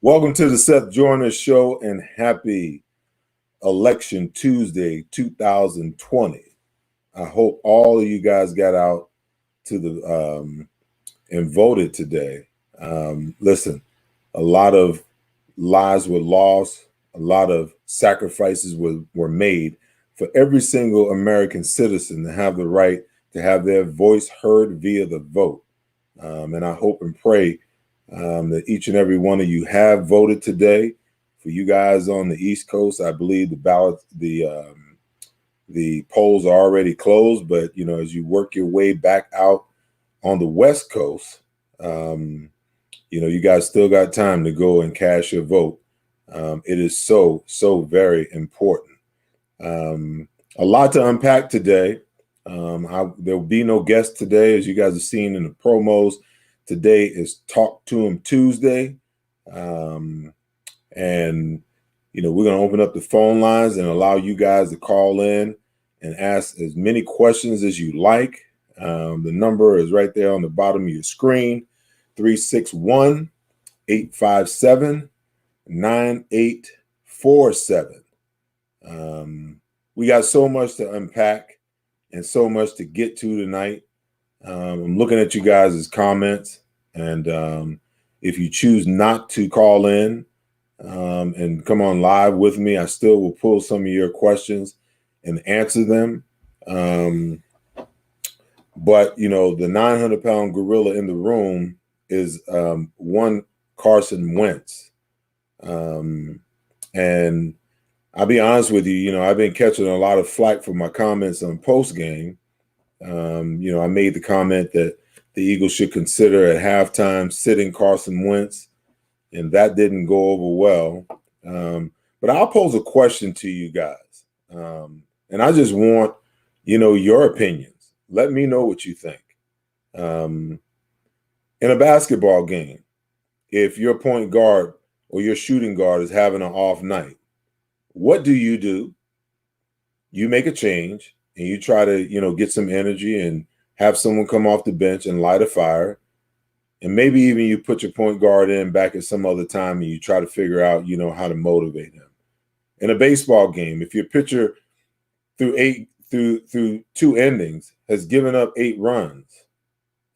Welcome to the Seth Joyner Show and happy Election Tuesday 2020. I hope all of you guys got out to the and voted today. Listen, a lot of lives were lost, a lot of sacrifices were made for every single American citizen to have the right to have their voice heard via the vote. And I hope and pray that each and every one of you have voted today. For you guys on the East Coast, I believe the polls are already closed. But as you work your way back out on the West Coast, you guys still got time to go and cast your vote. It is so very important. A lot to unpack today. There will be no guest today, as you guys have seen in the promos. Today is Talk to Him Tuesday. And, we're going to open up the phone lines and allow you guys to call in and ask as many questions as you like. The number is right there on the bottom of your screen, 361-857-9847. We got so much to unpack and so much to get to tonight. I'm looking at you guys' comments, and if you choose not to call in and come on live with me, I still will pull some of your questions and answer them. But the 900-pound gorilla in the room is one Carson Wentz. And I'll be honest with you, I've been catching a lot of flack for my comments on post game. I made the comment that the Eagles should consider at halftime sitting Carson Wentz, and that didn't go over well. But I'll pose a question to you guys, and I just want, your opinions. Let me know what you think. In a basketball game, if your point guard or your shooting guard is having an off night, what do? You make a change. And you try to, get some energy and have someone come off the bench and light a fire. And maybe even you put your point guard in back at some other time and you try to figure out, how to motivate him. In a baseball game, if your pitcher through two innings has given up 8 runs,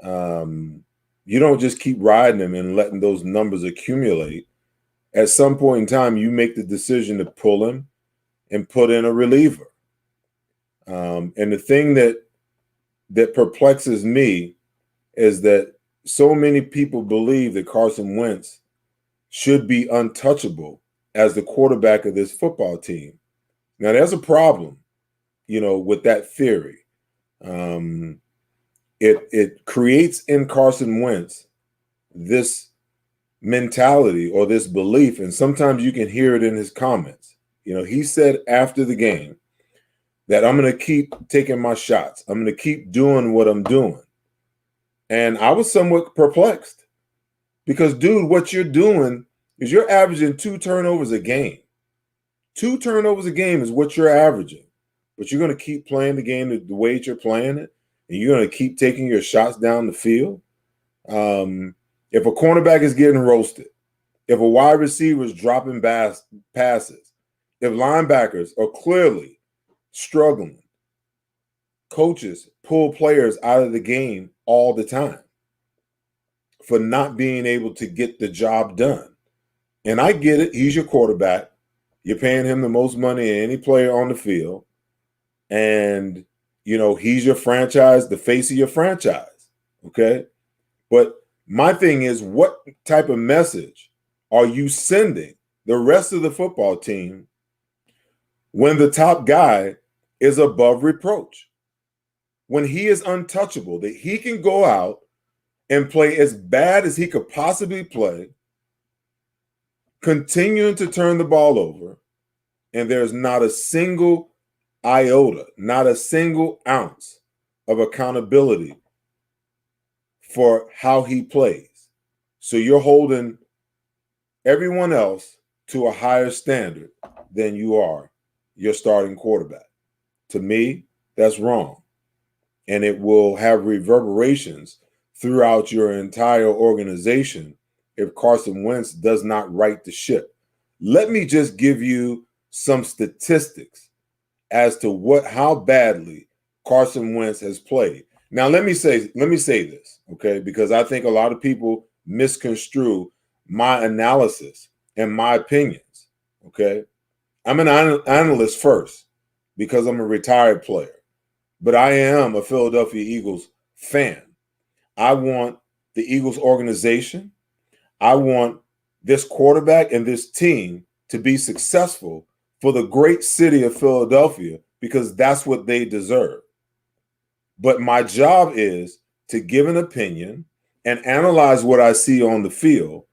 you don't just keep riding him and letting those numbers accumulate. At some point in time, you make the decision to pull him and put in a reliever. And the thing that perplexes me is that so many people believe that Carson Wentz should be untouchable as the quarterback of this football team. Now, there's a problem, with that theory. It creates in Carson Wentz this mentality or this belief, and sometimes you can hear it in his comments. He said after the game that I'm going to keep taking my shots. I'm going to keep doing what I'm doing. And I was somewhat perplexed because, dude, what you're doing is you're averaging 2 turnovers a game. 2 turnovers a game is what you're averaging. But you're going to keep playing the game the way that you're playing it, and you're going to keep taking your shots down the field. If a cornerback is getting roasted, if a wide receiver is dropping passes, if linebackers are clearly struggling, coaches pull players out of the game all the time for not being able to get the job done. And I get it. He's your quarterback. You're paying him the most money than any player on the field. And, he's your franchise, the face of your franchise. Okay. But my thing is, what type of message are you sending the rest of the football team when the top guy is above reproach, when he is untouchable, that he can go out and play as bad as he could possibly play, continuing to turn the ball over, and there's not a single iota, not a single ounce of accountability for how he plays. So you're holding everyone else to a higher standard than you are your starting quarterback. To me, that's wrong. And it will have reverberations throughout your entire organization if Carson Wentz does not right the ship. Let me just give you some statistics as to how badly Carson Wentz has played. Now, let me say this, okay? Because I think a lot of people misconstrue my analysis and my opinions, okay? I'm an analyst first because I'm a retired player, but I am a Philadelphia Eagles fan. I want the Eagles organization. I want this quarterback and this team to be successful for the great city of Philadelphia because that's what they deserve. But my job is to give an opinion and analyze what I see on the field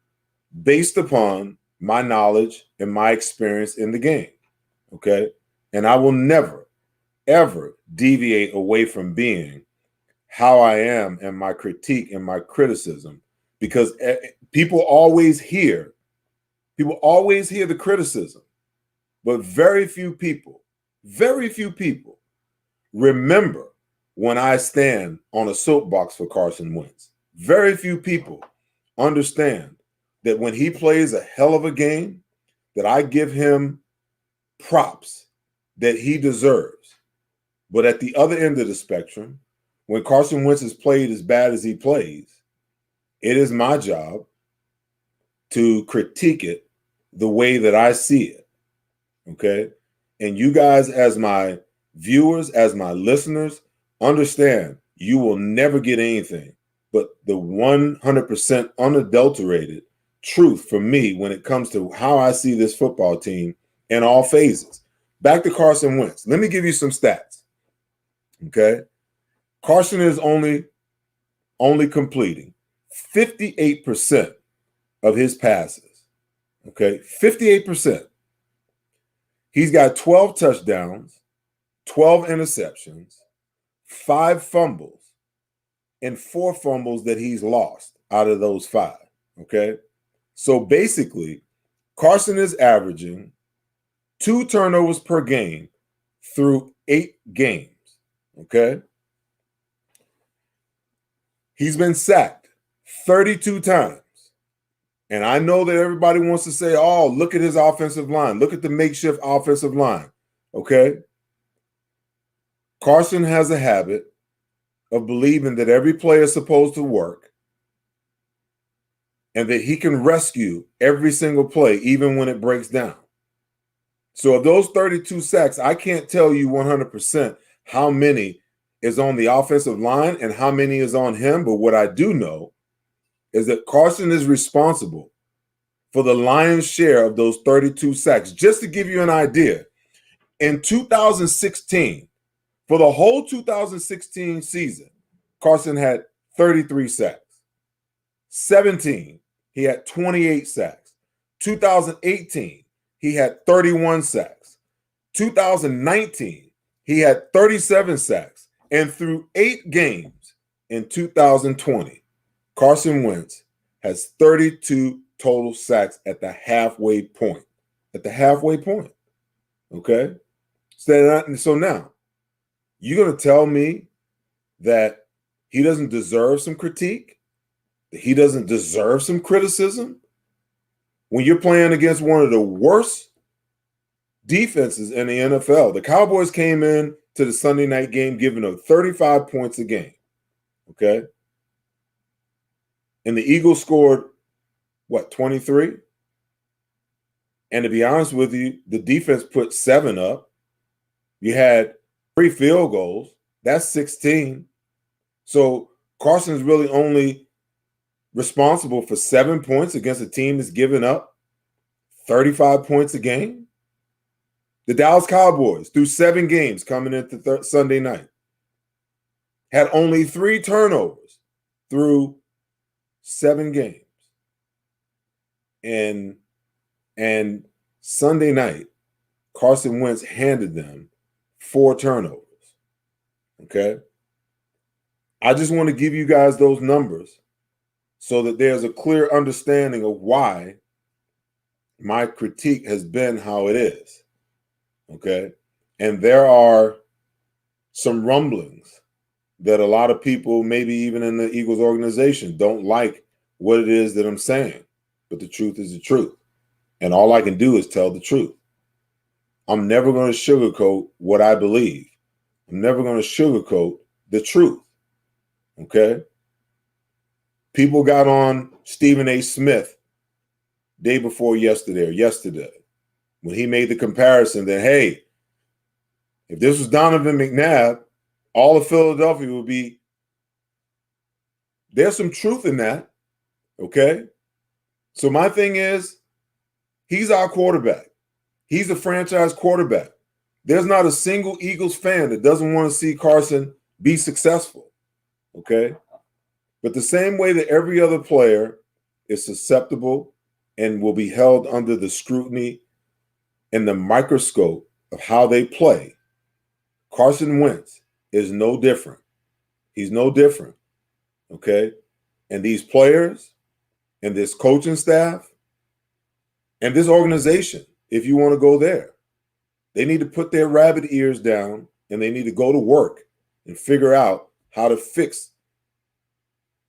based upon my knowledge and my experience in the game. Okay? And I will never, ever deviate away from being how I am and my critique and my criticism, because people always hear the criticism, but very few people remember when I stand on a soapbox for Carson Wentz. Very few people understand that when he plays a hell of a game, that I give him props that he deserves. But at the other end of the spectrum, when Carson Wentz has played as bad as he plays, it is my job to critique it the way that I see it, okay? And you guys, as my viewers, as my listeners, understand you will never get anything but the 100% unadulterated truth from me when it comes to how I see this football team in all phases. Back to Carson Wentz. Let me give you some stats, okay? Carson is only completing 58% of his passes, okay? 58%. He's got 12 touchdowns, 12 interceptions, 5 fumbles, and 4 fumbles that he's lost out of those 5, okay? So basically, Carson is averaging 2 turnovers per game through 8 games, okay? He's been sacked 32 times. And I know that everybody wants to say, oh, look at his offensive line. Look at the makeshift offensive line, okay? Carson has a habit of believing that every play is supposed to work and that he can rescue every single play, even when it breaks down. So of those 32 sacks, I can't tell you 100% how many is on the offensive line and how many is on him. But what I do know is that Carson is responsible for the lion's share of those 32 sacks. Just to give you an idea, in 2016, for the whole 2016 season, Carson had 33 sacks. 17, he had 28 sacks. 2018, he had 31 sacks. 2019, he had 37 sacks. And through 8 games in 2020, Carson Wentz has 32 total sacks at the halfway point. At the halfway point. Okay? So now, you're going to tell me that he doesn't deserve some critique? That he doesn't deserve some criticism? When you're playing against one of the worst defenses in the NFL. The Cowboys came in to the Sunday night game giving up 35 points a game. Okay? And the Eagles scored, 23? And to be honest with you, the defense put 7 up. You had 3 field goals. That's 16. So Carson's really only responsible for 7 points against a team that's giving up 35 points a game. The Dallas Cowboys, through 7 games coming into Sunday night, had only 3 turnovers through 7 games. And Sunday night, Carson Wentz handed them 4 turnovers. Okay? I just want to give you guys those numbers so that there's a clear understanding of why my critique has been how it is. Okay? And there are some rumblings that a lot of people, maybe even in the Eagles organization, don't like what it is that I'm saying. but the truth is the truth. And all I can do is tell the truth. I'm never going to sugarcoat what I believe. I'm never going to sugarcoat the truth. Okay? People got on Stephen A. Smith day before yesterday, when he made the comparison that, hey, if this was Donovan McNabb, all of Philadelphia would be. There's some truth in that. Okay? So my thing is, he's our quarterback. He's a franchise quarterback. There's not a single Eagles fan that doesn't want to see Carson be successful. Okay? But the same way that every other player is susceptible and will be held under the scrutiny and the microscope of how they play, Carson Wentz is no different. He's no different. Okay? And these players and this coaching staff and this organization, if you want to go there, they need to put their rabbit ears down and they need to go to work and figure out how to fix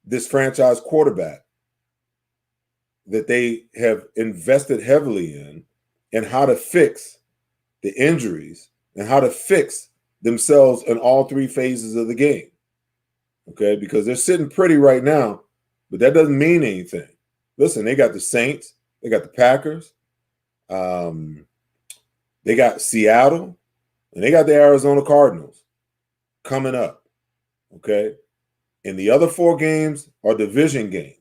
this franchise quarterback that they have invested heavily in, and how to fix the injuries and how to fix themselves in all three phases of the game. Okay, because they're sitting pretty right now, but that doesn't mean anything. Listen, they got the Saints, they got the Packers, they got Seattle, and they got the Arizona Cardinals coming up. Okay, and the other four games are division games.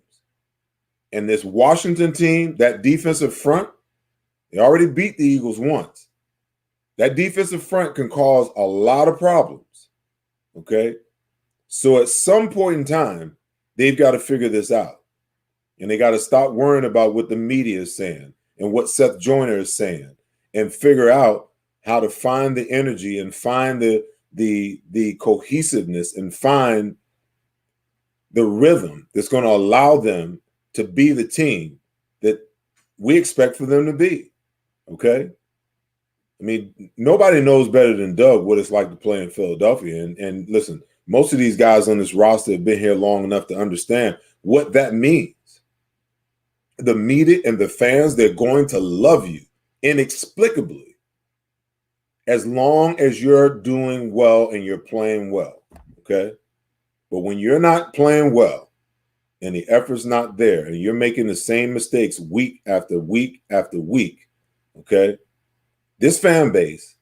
And this Washington team, that defensive front, they already beat the Eagles once. That defensive front can cause a lot of problems. Okay, so at some point in time, they've got to figure this out. And they got to stop worrying about what the media is saying and what Seth Joyner is saying, and figure out how to find the energy and find the cohesiveness and find the rhythm that's going to allow them to be the team that we expect for them to be. Okay? I mean, nobody knows better than Doug what it's like to play in Philadelphia. And listen, most of these guys on this roster have been here long enough to understand what that means. The media and the fans, they're going to love you inexplicably as long as you're doing well and you're playing well. Okay? But when you're not playing well, and the effort's not there, and you're making the same mistakes week after week after week, okay, this fan base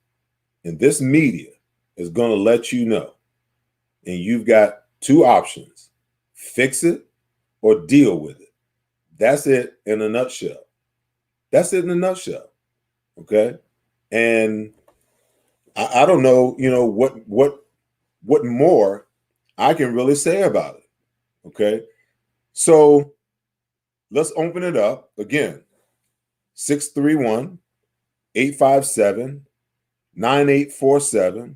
and this media is going to let you know. And you've got two options: fix it or deal with it. That's it in a nutshell. That's it in a nutshell, okay? And I don't know, what more I can really say about it, okay? So let's open it up again. 631-857-9847.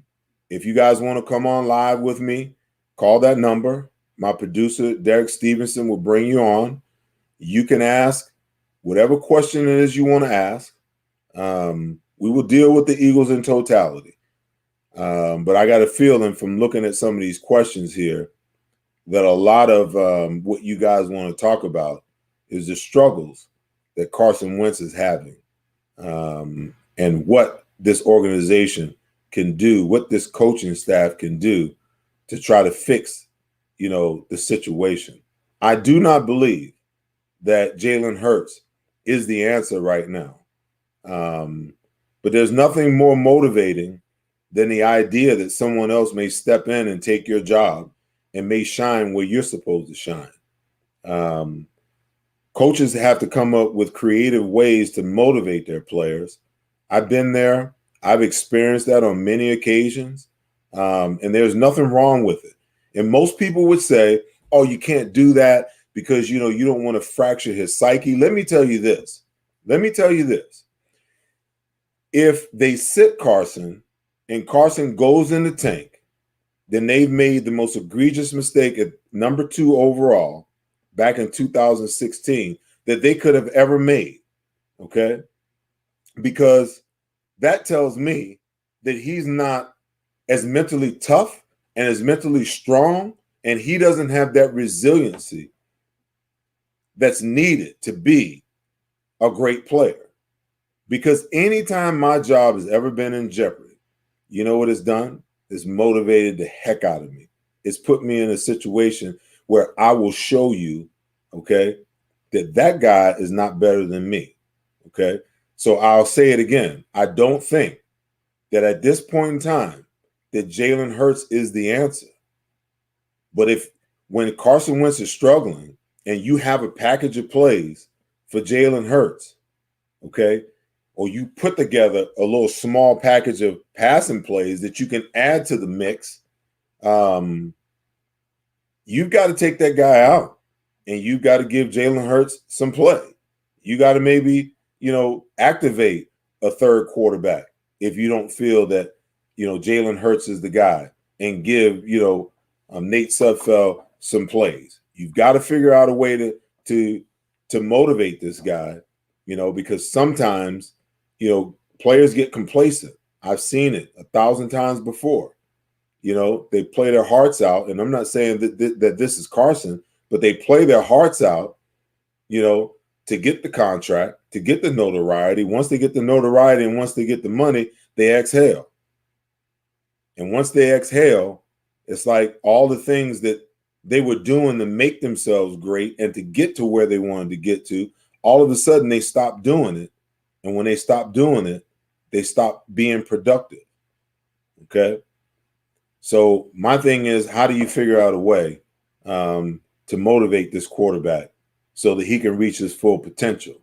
If you guys want to come on live with me, call that number. My producer, Derek Stevenson, will bring you on. You can ask whatever question it is you want to ask. We will deal with the Eagles in totality. But I got a feeling from looking at some of these questions here that a lot of what you guys want to talk about is the struggles that Carson Wentz is having, and what this organization can do, what this coaching staff can do to try to fix, the situation. I do not believe that Jalen Hurts is the answer right now. But there's nothing more motivating than the idea that someone else may step in and take your job and may shine where you're supposed to shine. Coaches have to come up with creative ways to motivate their players. I've been there. I've experienced that on many occasions. And there's nothing wrong with it. And most people would say, oh, you can't do that because, you don't want to fracture his psyche. Let me tell you this. If they sit Carson and Carson goes in the tank, then they've made the most egregious mistake at number 2 overall back in 2016 that they could have ever made, okay? Because that tells me that he's not as mentally tough and as mentally strong, and he doesn't have that resiliency that's needed to be a great player. Because anytime my job has ever been in jeopardy, you know what it's done? It's motivated the heck out of me. It's put me in a situation where I will show you, okay, that guy is not better than me, okay? So I'll say it again. I don't think that at this point in time that Jalen Hurts is the answer. But when Carson Wentz is struggling and you have a package of plays for Jalen Hurts, okay, or you put together a little small package of passing plays that you can add to the mix, you've got to take that guy out and you've got to give Jalen Hurts some play. You got to maybe, activate a third quarterback if you don't feel that, Jalen Hurts is the guy, and give, Nate Sudfeld some plays. You've got to figure out a way to motivate this guy, because sometimes, players get complacent. I've seen it 1,000 times before. They play their hearts out, and I'm not saying that this is Carson, but they play their hearts out, to get the contract, to get the notoriety. Once they get the notoriety and once they get the money, they exhale. And once they exhale, it's like all the things that they were doing to make themselves great and to get to where they wanted to get to, all of a sudden they stop doing it. And when they stop doing it, they stop being productive. Okay? So my thing is, how do you figure out a way to motivate this quarterback so that he can reach his full potential?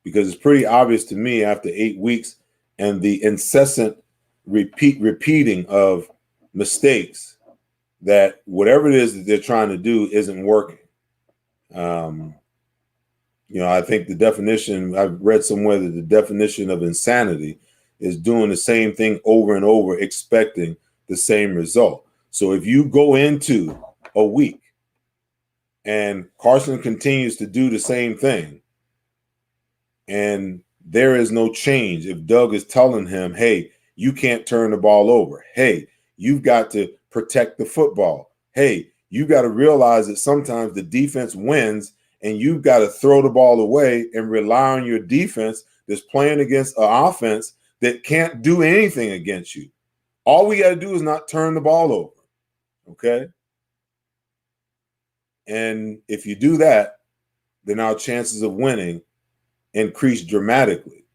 Because it's pretty obvious to me after 8 weeks and the incessant repeating of mistakes that whatever it is that they're trying to do isn't working. I think the definition, I've read somewhere that the definition of insanity is doing the same thing over and over, expecting the same result. So if you go into a week and Carson continues to do the same thing and there is no change, if Doug is telling him, hey, you can't turn the ball over. Hey, you've got to protect the football. Hey, you got to realize that sometimes the defense wins and you've got to throw the ball away and rely on your defense that's playing against an offense that can't do anything against you. All we got to do is not turn the ball over, okay? And if you do that, then our chances of winning increase dramatically.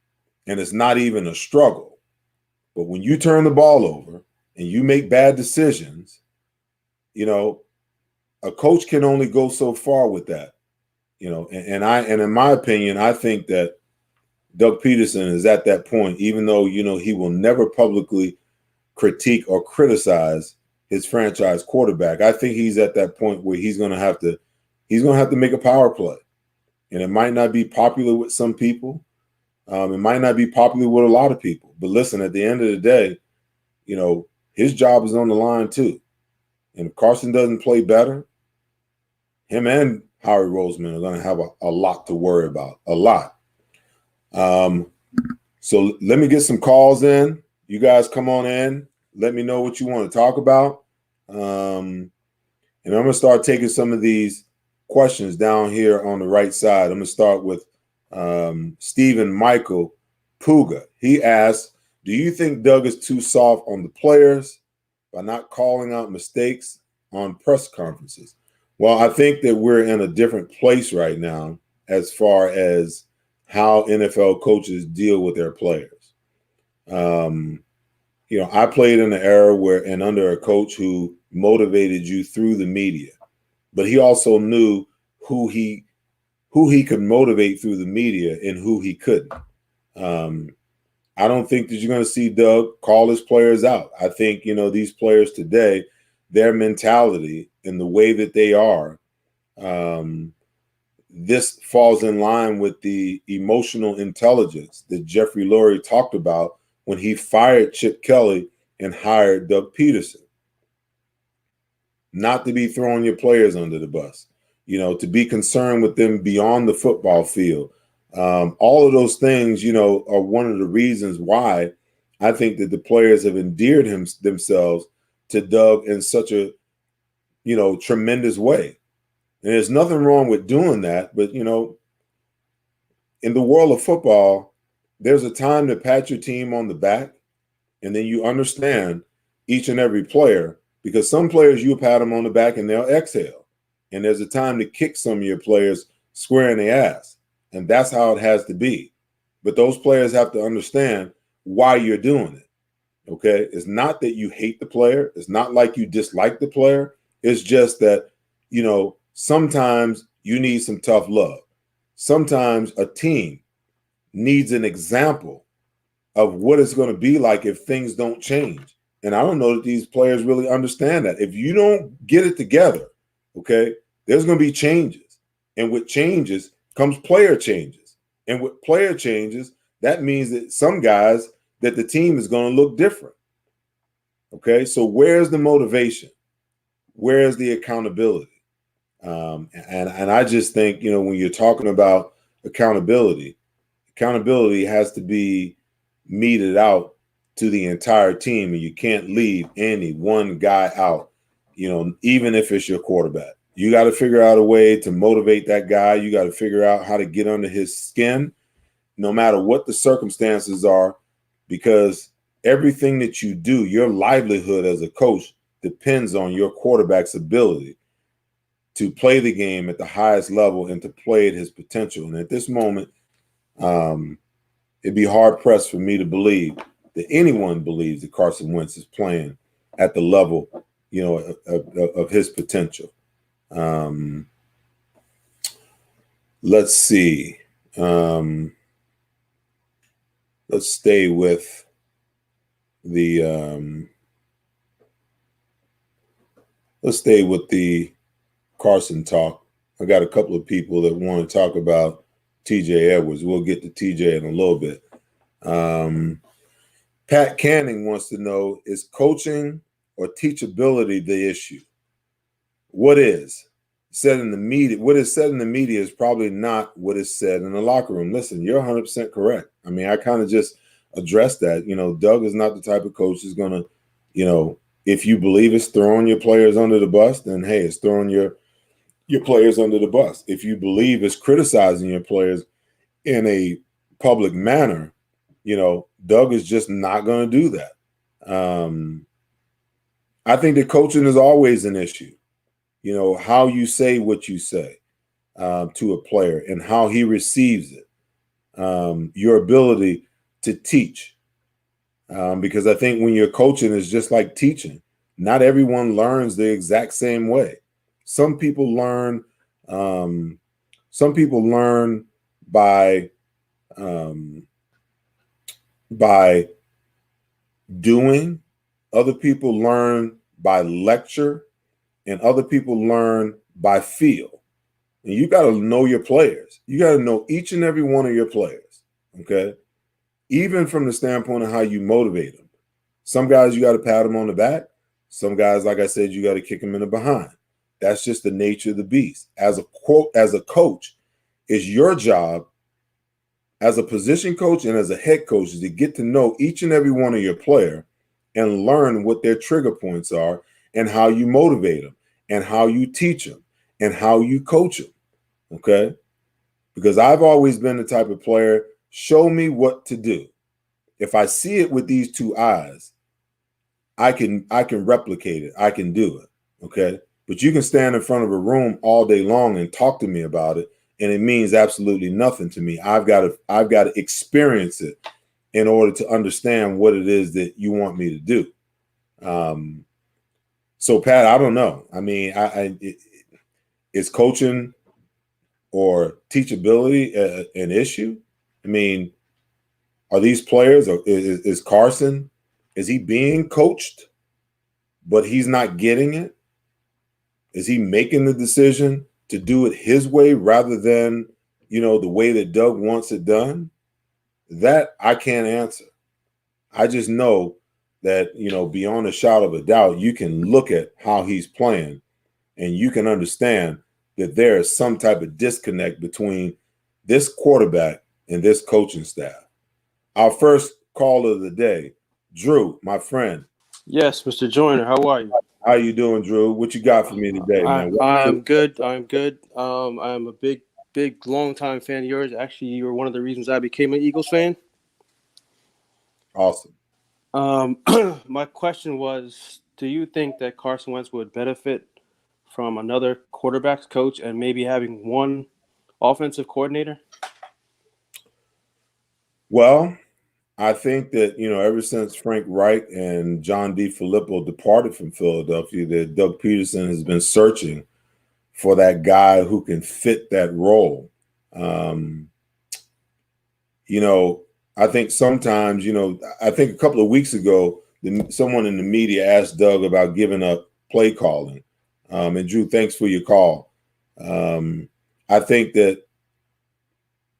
And it's not even a struggle. But when you turn the ball over and you make bad decisions, a coach can only go so far with that. And in my opinion, I think that Doug Peterson is at that point, even though, he will never publicly critique or criticize his franchise quarterback. I think he's at that point where he's going to have to make a power play. And it might not be popular with some people. It might not be popular with a lot of people. But listen, at the end of the day, his job is on the line too. And if Carson doesn't play better, him and Howie Roseman are going to have a lot to worry about, a lot. So let me get some calls in. You guys come on in. Let me know what you want to talk about. And I'm going to start taking some of these questions down here on the right side. I'm going to start with Stephen Michael Puga. He asks, do you think Doug is too soft on the players by not calling out mistakes on press conferences? Well, I think that we're in a different place right now as far as how NFL coaches deal with their players. I played in an era and under a coach who motivated you through the media, but he also knew who he could motivate through the media and who he couldn't. I don't think that you're going to see Doug call his players out. I think, these players today, their mentality and the way that they are, this falls in line with the emotional intelligence that Jeffrey Lurie talked about when he fired Chip Kelly and hired Doug Peterson. Not to be throwing your players under the bus, to be concerned with them beyond the football field. All of those things, are one of the reasons why I think that the players have endeared themselves to Doug in such a, tremendous way. And there's nothing wrong with doing that, but, in the world of football, there's a time to pat your team on the back, and then you understand each and every player, because some players you'll pat them on the back and they'll exhale. And there's a time to kick some of your players square in the ass. And that's how it has to be. But those players have to understand why you're doing it. Okay? It's not that you hate the player. It's not like you dislike the player. It's just that, sometimes you need some tough love. Sometimes a team needs an example of what it's going to be like if things don't change. And I don't know that these players really understand that. If you don't get it together, okay, there's going to be changes. And with changes comes player changes. And with player changes, that means that some guys, that the team is going to look different. Okay, so where's the motivation? Where's the accountability? And I just think, when you're talking about accountability has to be meted out to the entire team, and you can't leave any one guy out, even if it's your quarterback. You got to figure out a way to motivate that guy. You got to figure out how to get under his skin, no matter what the circumstances are, because everything that you do, your livelihood as a coach, depends on your quarterback's ability to play the game at the highest level and to play at his potential. And at this moment, it'd be hard pressed for me to believe that anyone believes that Carson Wentz is playing at the level, of his potential. Let's see. Let's stay with the Carson talk. I got a couple of people that want to talk about TJ Edwards. We'll get to TJ in a little bit. Pat Canning wants to know, is coaching or teachability the issue? What is said in the media? What is said in the media is probably not what is said in the locker room. Listen, you're 100% correct. I mean, I kind of just addressed that. Doug is not the type of coach who's going to, if you believe it's throwing your players under the bus, then hey, it's throwing your players under the bus. If you believe it's criticizing your players in a public manner, Doug is just not going to do that. I think that coaching is always an issue. How you say what you say to a player and how he receives it. Your ability to teach. Because I think when you're coaching, it's just like teaching. Not everyone learns the exact same way. Some people learn by doing. Other people learn by lecture, and other people learn by feel. And you got to know your players. You got to know each and every one of your players. Okay. Even from the standpoint of how you motivate them. Some guys, you got to pat them on the back. Some guys, like I said, you got to kick them in the behind. That's just the nature of the beast. As a coach, it's your job as a position coach and as a head coach is to get to know each and every one of your player and learn what their trigger points are and how you motivate them and how you teach them and how you coach them. Okay? Because I've always been the type of player, show me what to do. If I see it with these two eyes, I can replicate it. I can do it. Okay? But you can stand in front of a room all day long and talk to me about it, and it means absolutely nothing to me. I've got to experience it in order to understand what it is that you want me to do. So Pat, I don't know. I mean, is coaching or teachability an issue? I mean, are these players, or is Carson, is he being coached, but he's not getting it? Is he making the decision to do it his way rather than, the way that Doug wants it done? That I can't answer. I just know that, beyond a shadow of a doubt, you can look at how he's playing and you can understand that there is some type of disconnect between this quarterback and this coaching staff. Our first caller of the day, Drew, my friend. Yes, Mr. Joyner, how are you? How you doing, Drew? What you got for me today, man? I'm good. I'm good. I am a big big, long-time fan of yours. Actually, you were one of the reasons I became an Eagles fan. Awesome. My question was, do you think that Carson Wentz would benefit from another quarterbacks coach and maybe having one offensive coordinator? Well, I think that, ever since Frank Reich and John DeFilippo departed from Philadelphia, that Doug Peterson has been searching for that guy who can fit that role. Um, I think sometimes, I think a couple of weeks ago, someone in the media asked Doug about giving up play calling. And Drew, thanks for your call. I think that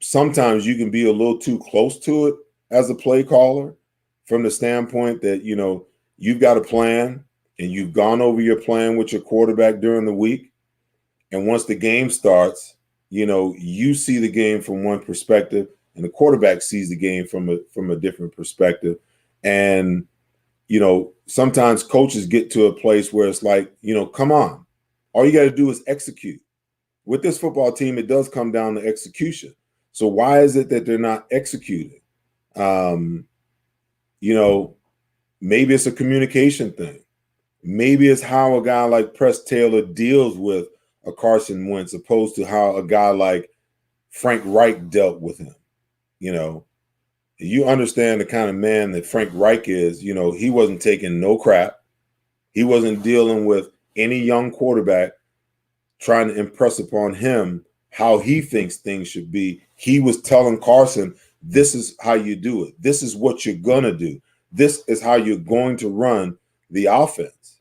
sometimes you can be a little too close to it as a play caller from the standpoint that, you've got a plan and you've gone over your plan with your quarterback during the week. And once the game starts, you see the game from one perspective and the quarterback sees the game from a different perspective. And, sometimes coaches get to a place where it's like, come on, all you got to do is execute. With this football team, it does come down to execution. So why is it that they're not executing? Maybe it's a communication thing. Maybe it's how a guy like Press Taylor deals with a Carson Wentz opposed to how a guy like Frank Reich dealt with him. You understand the kind of man that Frank Reich is. He wasn't taking no crap. He wasn't dealing with any young quarterback trying to impress upon him how he thinks things should be. He was telling Carson, this is how you do it. This is what you're going to do. This is how you're going to run the offense.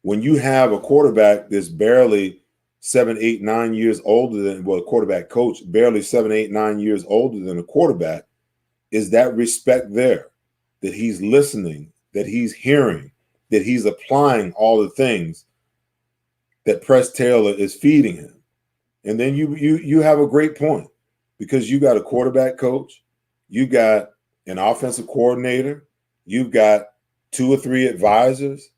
When you have a quarterback that's barely 7, 8, 9 years older than, a quarterback coach, barely 7, 8, 9 years older than a quarterback, is that respect there, that he's listening, that he's hearing, that he's applying all the things that Press Taylor is feeding him. And then you have a great point because you got a quarterback coach, you got an offensive coordinator, you've got 2 or 3 advisors,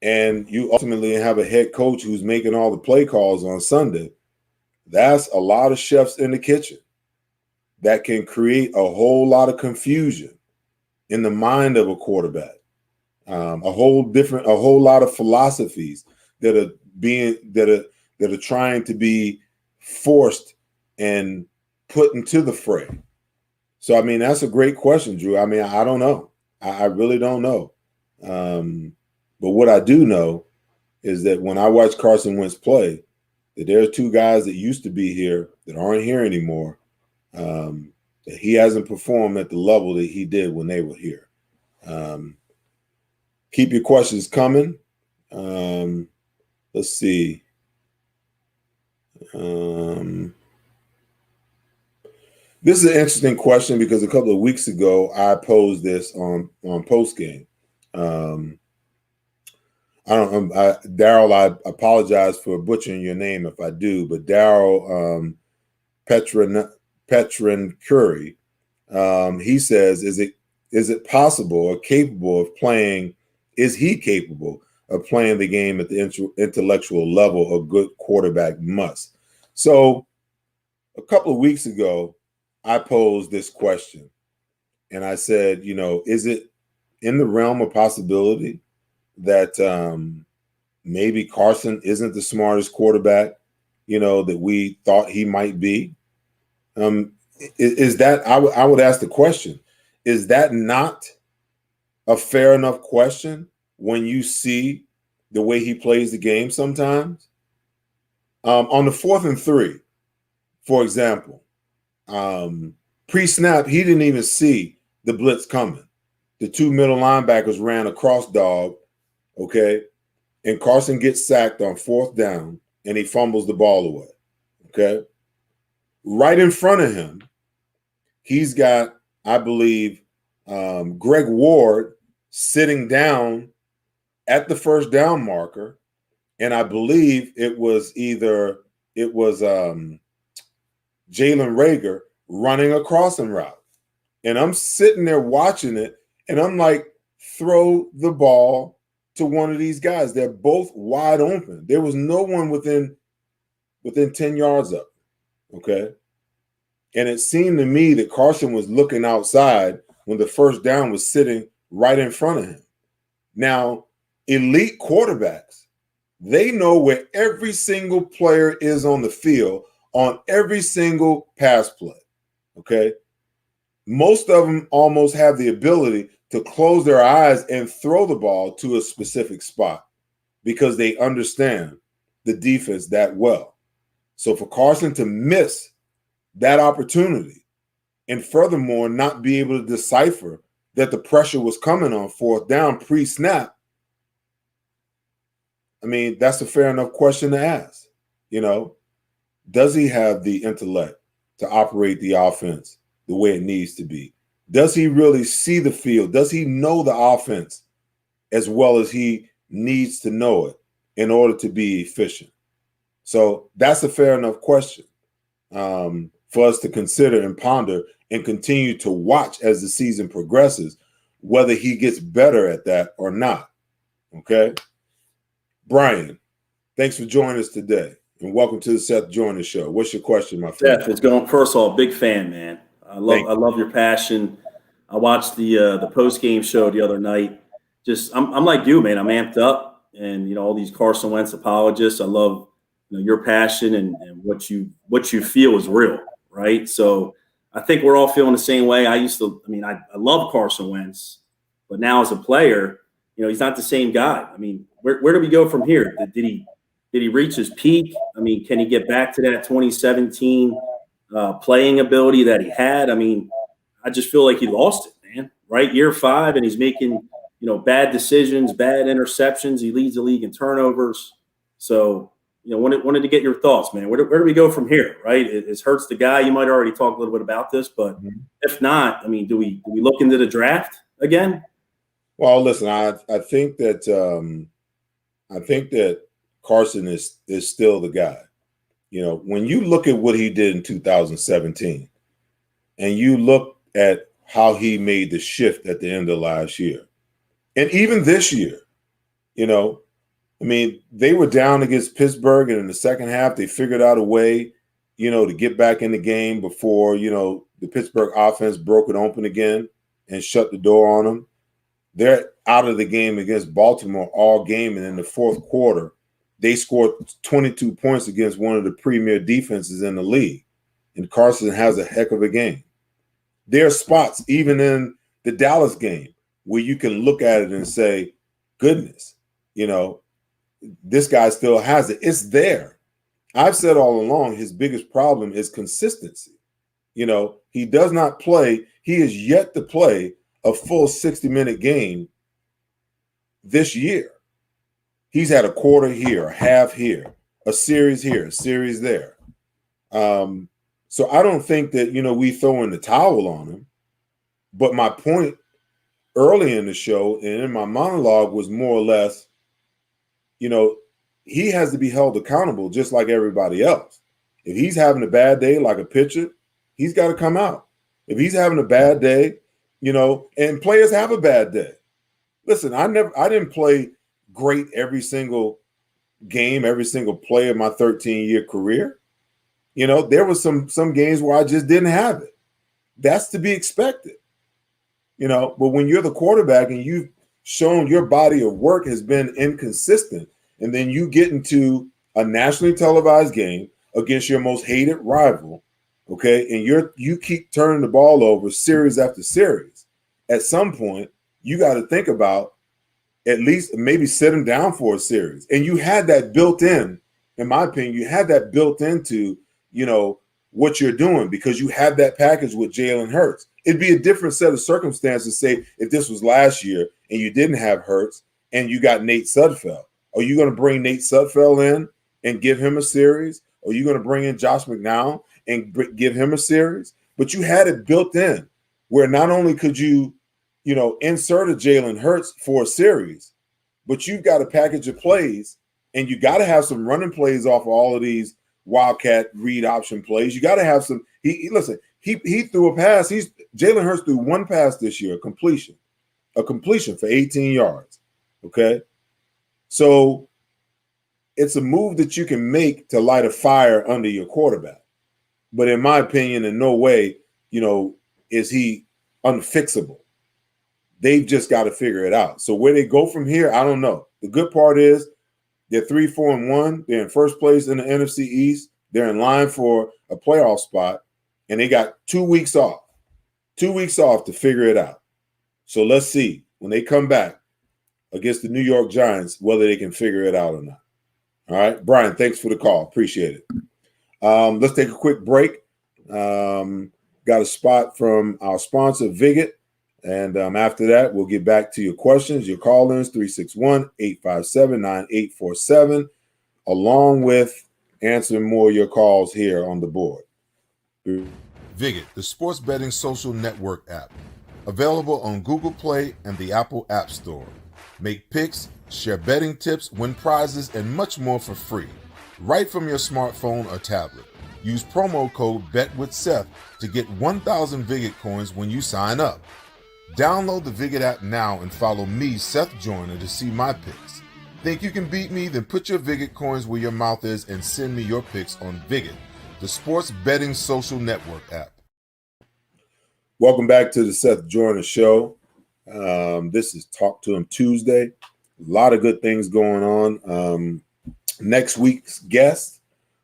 and you ultimately have a head coach who's making all the play calls on Sunday. That's a lot of chefs in the kitchen that can create a whole lot of confusion in the mind of a quarterback. A whole lot of philosophies that are trying to be forced and put into the fray. So, I mean, that's a great question, Drew. I mean, I don't know. I really don't know. But what I do know is that when I watch Carson Wentz play, that there are 2 guys that used to be here that aren't here anymore. That he hasn't performed at the level that he did when they were here. Keep your questions coming. Let's see. This is an interesting question because a couple of weeks ago I posed this on postgame. Daryl, I apologize for butchering your name if I do, but Daryl Petrin Curry, he says, is it possible or capable of playing? Is he capable of playing the game at the intellectual level a good quarterback must? So a couple of weeks ago, I posed this question and I said, is it in the realm of possibility that maybe Carson isn't the smartest quarterback, that we thought he might be? Is that, I would ask the question, is that not a fair enough question when you see the way he plays the game sometimes? On the 4th and 3, for example, pre-snap, he didn't even see the blitz coming. The 2 middle linebackers ran a cross dog, okay? And Carson gets sacked on 4th down, and he fumbles the ball away, okay? Right in front of him, he's got, I believe, Greg Ward sitting down at the 1st down marker, and I believe it was Jalen Reagor running a crossing route. And I'm sitting there watching it, and I'm like, throw the ball to one of these guys. They're both wide open. There was no one within 10 yards of them. Okay. And it seemed to me that Carson was looking outside when the first down was sitting right in front of him. Now, elite quarterbacks, they know where every single player is on the field on every single pass play. Okay. Most of them almost have the ability to close their eyes and throw the ball to a specific spot because they understand the defense that well. So for Carson to miss that opportunity and furthermore not be able to decipher that the pressure was coming on fourth down pre-snap, I mean, that's a fair enough question to ask. You know, does he have the intellect to operate the offense the way it needs to be? Does he really see the field? Does he know the offense as well as he needs to know it in order to be efficient? So that's a fair enough question for us to consider and ponder and continue to watch as the season progresses, whether he gets better at that or not. Okay? Brian, thanks for joining us today, and welcome to the Seth Joyner Show. What's your question, my friend? Seth, it's going. First of all, big fan, man. I love your passion. I watched the post game show the other night. I'm like you, man. I'm amped up, and all these Carson Wentz apologists. I love your passion and what you feel is real, right? So I think we're all feeling the same way. I love Carson Wentz, but now as a player, he's not the same guy. I mean, where do we go from here? Did he reach his peak? I mean, can he get back to that 2017 playing ability that he had? I mean, I just feel like he lost it, man. Right, year 5, and he's making bad decisions, bad interceptions. He leads the league in turnovers. So wanted to get your thoughts, man. Where do we go from here? Right, is Hurts the guy? You might already talk a little bit about this, but if not, I mean, do we look into the draft again? Well, listen, I think that Carson is still the guy. When you look at what he did in 2017 and you look at how he made the shift at the end of last year, and even this year, I mean, they were down against Pittsburgh, and in the second half, they figured out a way, to get back in the game before, the Pittsburgh offense broke it open again and shut the door on them. They're out of the game against Baltimore all game, and in the fourth quarter, they scored 22 points against one of the premier defenses in the league. And Carson has a heck of a game. There are spots, even in the Dallas game, where you can look at it and say, goodness, this guy still has it. It's there. I've said all along his biggest problem is consistency. He does not play. He is yet to play a full 60-minute game this year. He's had a quarter here, a half here, a series here, a series there. So I don't think that, we throw in the towel on him. But my point early in the show and in my monologue was more or less, he has to be held accountable just like everybody else. If he's having a bad day like a pitcher, he's got to come out. If he's having a bad day, and players have a bad day. Listen, I didn't play great every single game, every single play of my 13-year career. There was some games where I just didn't have it. That's to be expected. But when you're the quarterback and you've shown your body of work has been inconsistent, and then you get into a nationally televised game against your most hated rival, okay, and you keep turning the ball over series after series, at some point you got to think about at least maybe sit him down for a series. And you had that built in my opinion, you had that built into, what you're doing because you have that package with Jalen Hurts. It'd be a different set of circumstances, say, if this was last year and you didn't have Hurts and you got Nate Sudfeld. Are you going to bring Nate Sudfeld in and give him a series? Or are you going to bring in Josh McDowell and give him a series? But you had it built in where not only could you, insert a Jalen Hurts for a series, but you've got a package of plays and you got to have some running plays off of all of these Wildcat read option plays. You got to have some. He threw a pass. Jalen Hurts threw one pass this year, a completion for 18 yards. Okay, so it's a move that you can make to light a fire under your quarterback. But in my opinion, in no way, is he unfixable. They've just got to figure it out. So where they go from here, I don't know. The good part is they're 3-4-1. They're in first place in the NFC East. They're in line for a playoff spot, and they got 2 weeks off. 2 weeks off to figure it out. So let's see when they come back against the New York Giants whether they can figure it out or not. All right, Brian, thanks for the call. Appreciate it. Let's take a quick break. Got a spot from our sponsor, Viget. And after that, we'll get back to your questions, your call-ins, 361-857-9847, along with answering more of your calls here on the board. Viget, the sports betting social network app. Available on Google Play and the Apple App Store. Make picks, share betting tips, win prizes, and much more for free. Right from your smartphone or tablet. Use promo code BETWITHSETH to get 1,000 Viget coins when you sign up. Download the Viget app now and follow me, Seth Joyner, to see my picks. Think you can beat me? Then put your Viget coins where your mouth is and send me your picks on Viget, the sports betting social network app. Welcome back to the Seth Joyner Show. This is Talk to Him Tuesday. A lot of good things going on. Next week's guest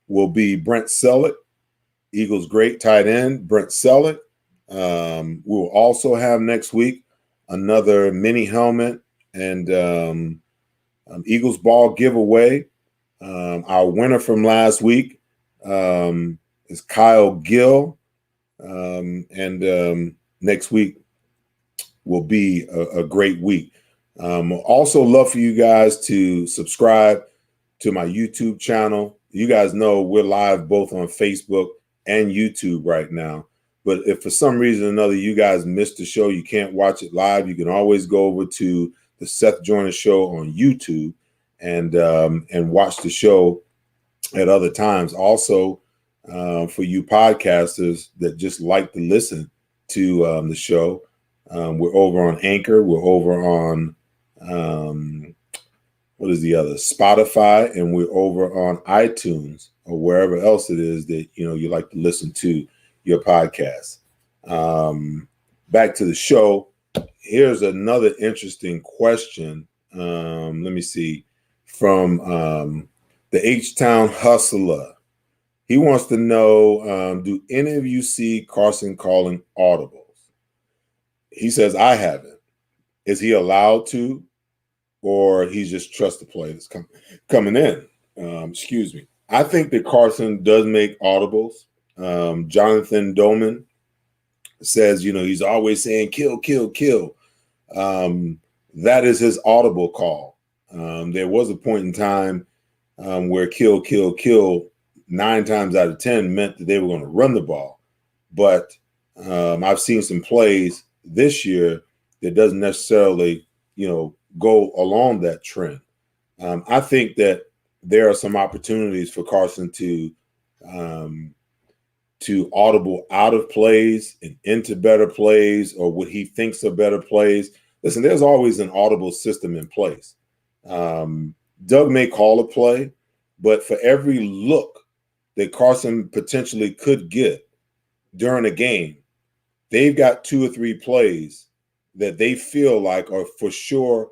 will be Brent Selleck, Eagles great tight end, Brent Selleck. We'll also have next week another mini helmet and Eagles ball giveaway. Our winner from last week is Kyle Gill. And next week will be a great week. Also love for you guys to subscribe to my YouTube channel. You guys know we're live both on Facebook and YouTube right now. But if for some reason or another you guys missed the show, you can't watch it live, you can always go over to the Seth Joyner Show on YouTube and watch the show at other times. Also, for you podcasters that just like to listen to the show, we're over on Anchor. We're over on what is the other? Spotify, and we're over on iTunes or wherever else it is that you like to listen to your podcast. Back to the show. Here's another interesting question. Let me see, from the H-Town Hustler. He wants to know, do any of you see Carson calling audibles? He says, I haven't. Is he allowed to, or he's just trust the play that's coming in? Excuse me. I think that Carson does make audibles. Jonathan Doman says, he's always saying, kill, kill, kill. That is his audible call. There was a point in time where kill, kill, kill 9 times out of 10 meant that they were going to run the ball. But I've seen some plays this year that doesn't necessarily, go along that trend. I think that there are some opportunities for Carson to audible out of plays and into better plays or what he thinks are better plays. Listen, there's always an audible system in place. Doug may call a play, but for every look that Carson potentially could get during a game, they've got 2 or 3 plays that they feel like are for sure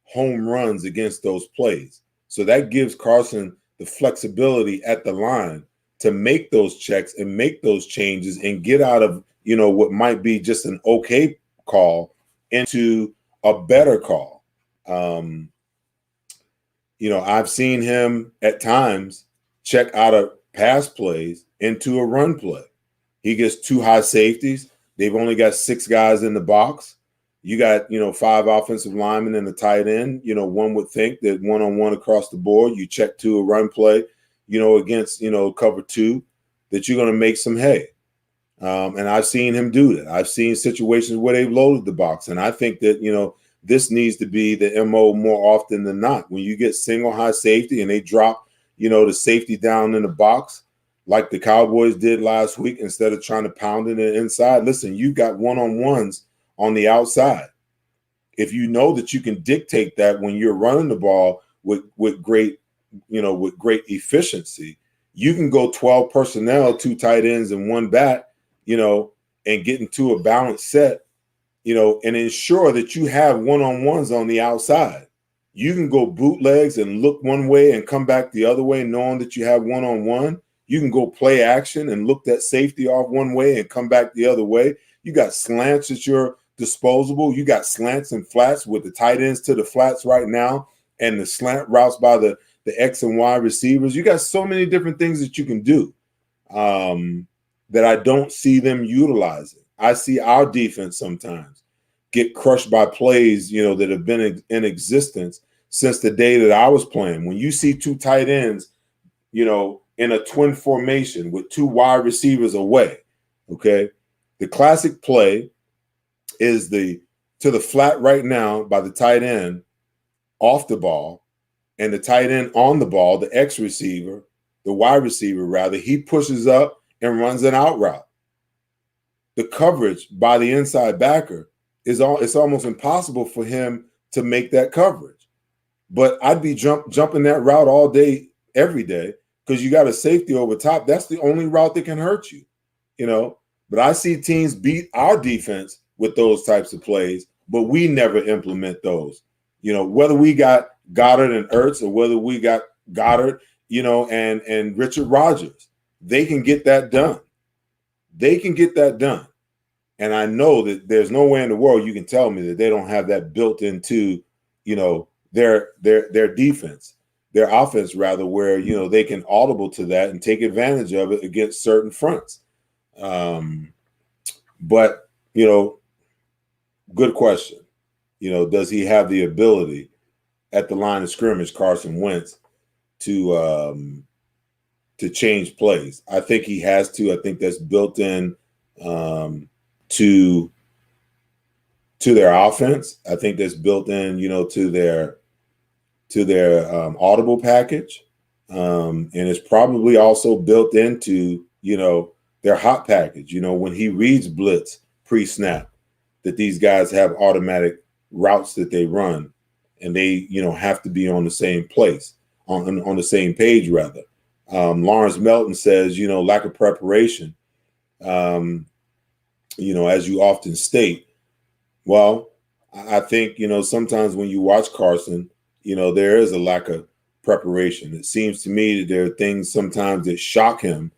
home runs against those plays. So that gives Carson the flexibility at the line to make those checks and make those changes and get out of, what might be just an okay call into a better call. I've seen him at times check out of pass plays into a run play. He gets 2 high safeties. They've only got 6 guys in the box. You got, 5 offensive linemen and a tight end. One would think that one-on-one across the board, you check to a run play, against, cover 2, that you're going to make some hay. And I've seen him do that. I've seen situations where they've loaded the box. And I think that, this needs to be the MO more often than not. When you get single high safety and they drop, the safety down in the box, like the Cowboys did last week, instead of trying to pound it inside. Listen, you got one-on-ones on the outside. If you know that you can dictate that when you're running the ball with great efficiency, you can go 12 personnel, 2 tight ends and 1 back, and get into a balanced set, and ensure that you have one-on-ones on the outside. You can go bootlegs and look one way and come back the other way, knowing that you have one-on-one. You can go play action and look that safety off one way and come back the other way. You got slants at your disposable. You got slants and flats with the tight ends to the flats right now and the slant routes by the X and Y receivers. You got so many different things that you can do that I don't see them utilizing. I see our defense sometimes get crushed by plays, that have been in existence since the day that I was playing. When you see 2 tight ends, in a twin formation with 2 wide receivers away, okay? The classic play is to the flat right now by the tight end off the ball, and the tight end on the ball, the X receiver, the wide receiver rather, he pushes up and runs an out route. The coverage by the inside backer it's almost impossible for him to make that coverage. But I'd be jumping that route all day, every day, because you got a safety over top. That's the only route that can hurt you, But I see teams beat our defense with those types of plays, but we never implement those. Whether we got Goddard and Ertz or whether we got Goddard, and Richard Rodgers, they can get that done. They can get that done. And I know that there's no way in the world you can tell me that they don't have that built into, their defense, their offense rather, where, they can audible to that and take advantage of it against certain fronts. But, good question. Does he have the ability at the line of scrimmage, Carson Wentz, to change plays? I think he has to. I think that's built in to their offense. I think that's built in, to their audible package, and it's probably also built into their hot package. When he reads blitz pre-snap, that these guys have automatic routes that they run, and they have to be on the same place, on the same page rather. Lawrence Melton says lack of preparation. As you often state. Well, I think, sometimes when you watch Carson, there is a lack of preparation. It seems to me that there are things sometimes that shock him.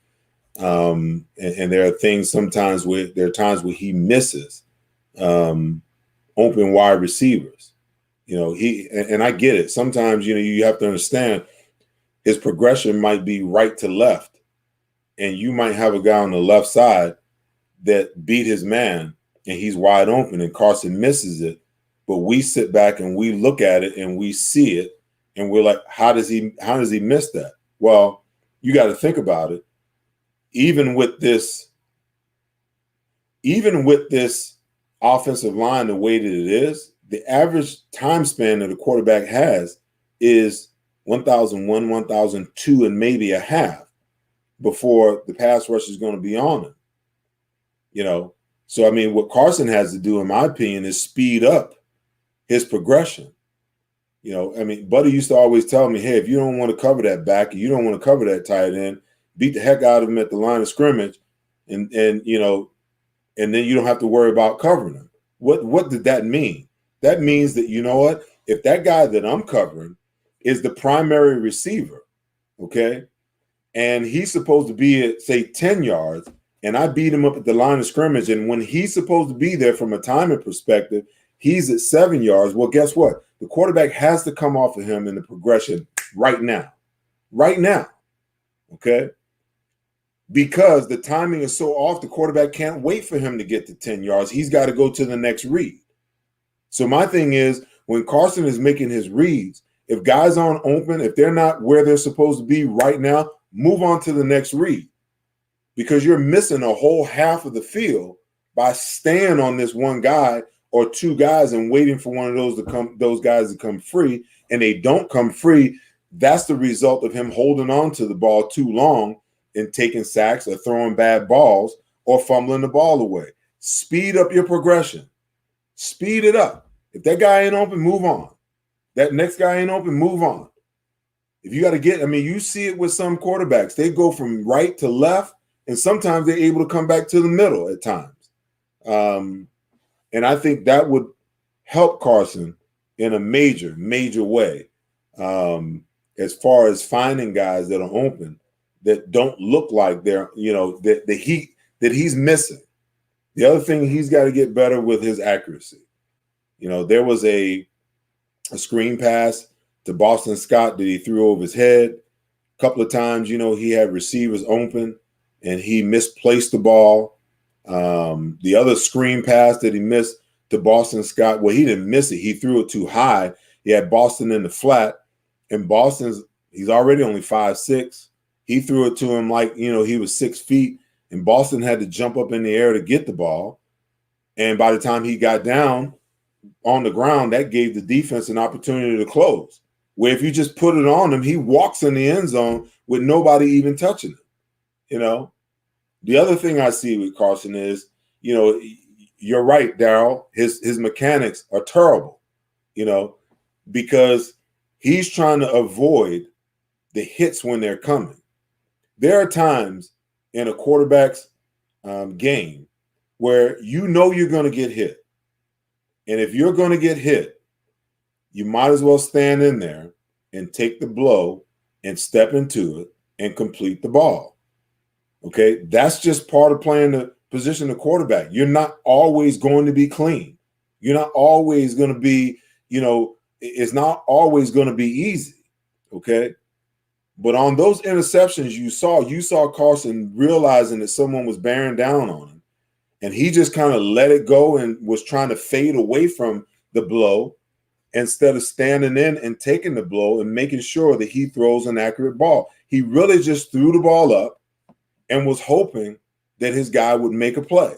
And there are things sometimes there are times where he misses open wide receivers. And I get it. Sometimes, you have to understand his progression might be right to left. And you might have a guy on the left side that beat his man and he's wide open and Carson misses it. But we sit back and we look at it and we see it and we're like, how does he miss that? Well, you got to think about it. Even with this offensive line, the way that it is, the average time span that a quarterback has is 1,001, 1,002, and maybe a half before the pass rush is going to be on him. So I mean, what Carson has to do, in my opinion, is speed up his progression. Buddy used to always tell me, hey, if you don't want to cover that back, you don't want to cover that tight end, beat the heck out of him at the line of scrimmage, and then you don't have to worry about covering him. What did that mean? That means that, if that guy that I'm covering is the primary receiver, okay, and he's supposed to be at, say, 10 yards, and I beat him up at the line of scrimmage, and when he's supposed to be there from a timing perspective, he's at 7 yards. Well, guess what? The quarterback has to come off of him in the progression right now, okay? Because the timing is so off, the quarterback can't wait for him to get to 10 yards. He's got to go to the next read. So my thing is, when Carson is making his reads, if guys aren't open, if they're not where they're supposed to be right now, move on to the next read. Because you're missing a whole half of the field by staying on this one guy or 2 guys and waiting for one of those guys to come free, and they don't come free. That's the result of him holding on to the ball too long and taking sacks or throwing bad balls or fumbling the ball away. Speed up your progression. Speed it up. If that guy ain't open, move on. That next guy ain't open, move on. If you got to get, I mean, you see it with some quarterbacks. They go from right to left, and sometimes they're able to come back to the middle at times. And I think that would help Carson in a major, major way, as far as finding guys that are open that don't look like they're, that he's missing. The other thing, he's got to get better with his accuracy. There was a screen pass to Boston Scott that he threw over his head. A couple of times, he had receivers open and he misplaced the ball. The other screen pass that he missed to Boston Scott, well, he didn't miss it. He threw it too high. He had Boston in the flat, and he's already only 5'6". He threw it to him like, he was 6 feet, and Boston had to jump up in the air to get the ball. And by the time he got down on the ground, that gave the defense an opportunity to close. Where if you just put it on him, he walks in the end zone with nobody even touching him. The other thing I see with Carson is, you're right, Darryl. His mechanics are terrible, because he's trying to avoid the hits when they're coming. There are times in a quarterback's game where you're going to get hit. And if you're going to get hit, you might as well stand in there and take the blow and step into it and complete the ball. Okay, that's just part of playing the position of quarterback. You're not always going to be clean. You're not always going to be, it's not always going to be easy. Okay. But on those interceptions you saw Carson realizing that someone was bearing down on him. And he just kind of let it go and was trying to fade away from the blow instead of standing in and taking the blow and making sure that he throws an accurate ball. He really just threw the ball up and was hoping that his guy would make a play.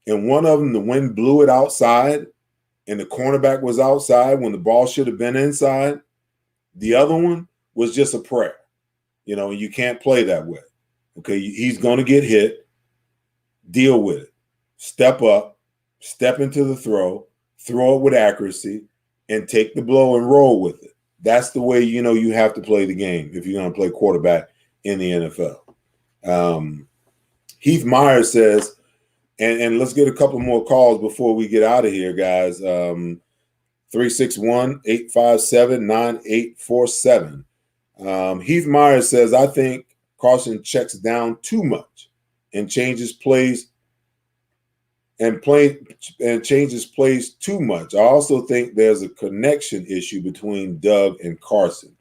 And one of them, the wind blew it outside, and the cornerback was outside when the ball should have been inside. The other one was just a prayer. You can't play that way. Okay, he's going to get hit. Deal with it. Step up, step into the throw it with accuracy, and take the blow and roll with it. That's the way you have to play the game if you're going to play quarterback in the NFL. Heath Myers says, and let's get a couple more calls before we get out of here, guys. 361-857-9847. Heath Myers says, I think Carson checks down too much and changes plays changes plays too much. I also think there's a connection issue between Doug and Carson.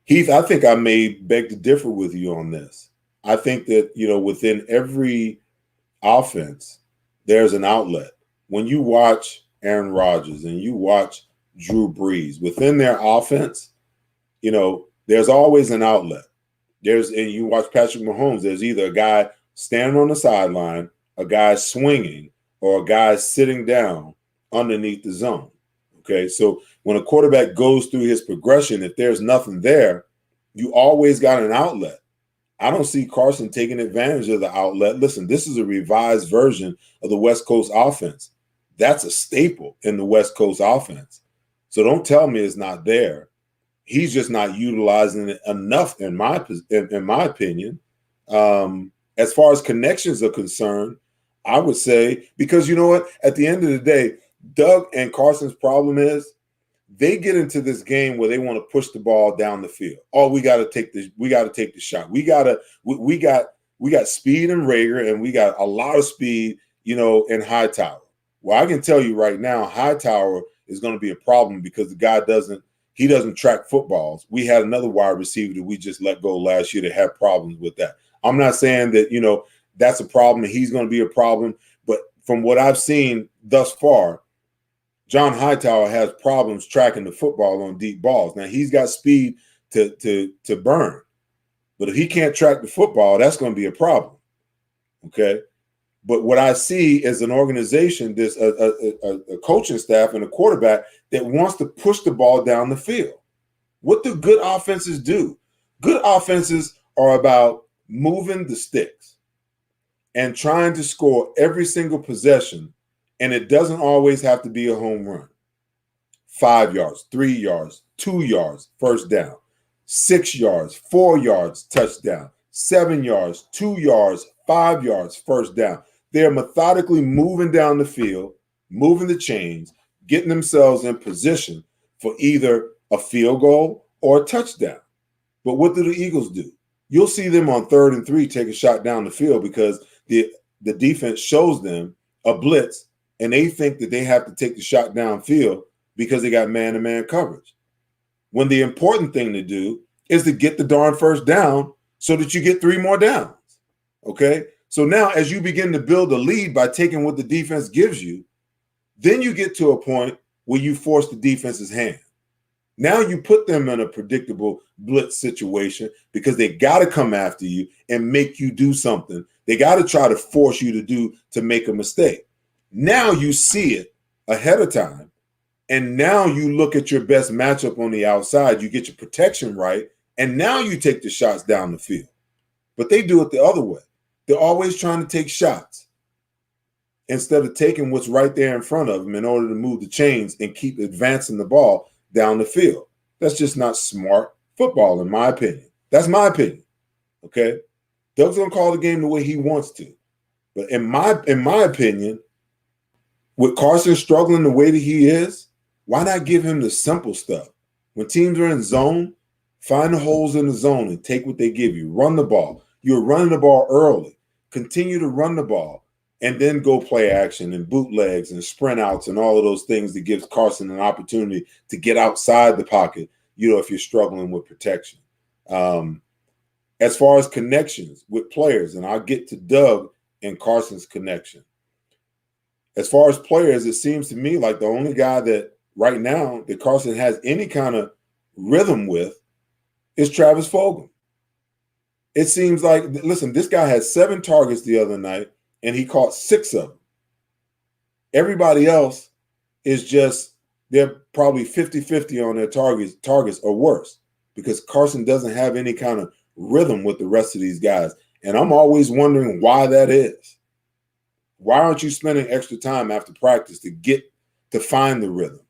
Heath, I think I may beg to differ with you on this. I think that, within every offense, there's an outlet. When you watch Aaron Rodgers and you watch Drew Brees, within their offense, there's always an outlet. And you watch Patrick Mahomes, there's either a guy standing on the sideline, a guy swinging, or a guy sitting down underneath the zone. Okay, so when a quarterback goes through his progression, if there's nothing there, you always got an outlet. I don't see Carson taking advantage of the outlet. Listen, this is a revised version of the West Coast offense. That's a staple in the West Coast offense. So don't tell me it's not there. He's just not utilizing it enough, in my opinion. As far as connections are concerned, I would say, because you know what? At the end of the day, Doug and Carson's problem is they get into this game where they want to push the ball down the field. Oh, we got to take the shot. We got speed in Rager, and we got a lot of speed, in Hightower. Well, I can tell you right now, Hightower is going to be a problem because the guy doesn't track footballs. We had another wide receiver that we just let go last year that had problems with that. I'm not saying that, that's a problem and he's going to be a problem, but from what I've seen thus far, John Hightower has problems tracking the football on deep balls. Now, he's got speed to burn, but if he can't track the football, that's going to be a problem, okay? But what I see is an organization, this a coaching staff and a quarterback that wants to push the ball down the field. What do good offenses do? Good offenses are about moving the sticks and trying to score every single possession, and it doesn't always have to be a home run. 5 yards, 3 yards, 2 yards, first down, 6 yards, 4 yards, touchdown, 7 yards, 2 yards, 5 yards, first down. They're methodically moving down the field, moving the chains, getting themselves in position for either a field goal or a touchdown. But what do the Eagles do? You'll see them on 3rd and 3 take a shot down the field because the defense shows them a blitz, and they think that they have to take the shot downfield because they got man-to-man coverage. When the important thing to do is to get the darn first down so that you get 3 more downs, okay? So now as you begin to build a lead by taking what the defense gives you, then you get to a point where you force the defense's hand. Now you put them in a predictable blitz situation because they got to come after you and make you do something. They got to try to force you to make a mistake. Now you see it ahead of time, and now you look at your best matchup on the outside. You get your protection right, and now you take the shots down the field. But they do it the other way. They're always trying to take shots instead of taking what's right there in front of them in order to move the chains and keep advancing the ball down the field. That's just not smart football, in my opinion. That's my opinion. Okay? Doug's gonna call the game the way he wants to. But in my opinion, with Carson struggling the way that he is, why not give him the simple stuff? When teams are in zone, find the holes in the zone and take what they give you. Run the ball. You're running the ball early. Continue to run the ball and then go play action and bootlegs and sprint outs and all of those things that gives Carson an opportunity to get outside the pocket, if you're struggling with protection. As far as connections with players, and I'll get to Doug and Carson's connection. As far as players, it seems to me like the only guy that right now that Carson has any kind of rhythm with is Travis Fulgham. It seems like, listen, this guy had 7 targets the other night, and he caught 6 of them. Everybody else is just, they're probably 50-50 on their targets or worse, because Carson doesn't have any kind of rhythm with the rest of these guys. And I'm always wondering why that is. Why aren't you spending extra time after practice to find the rhythm?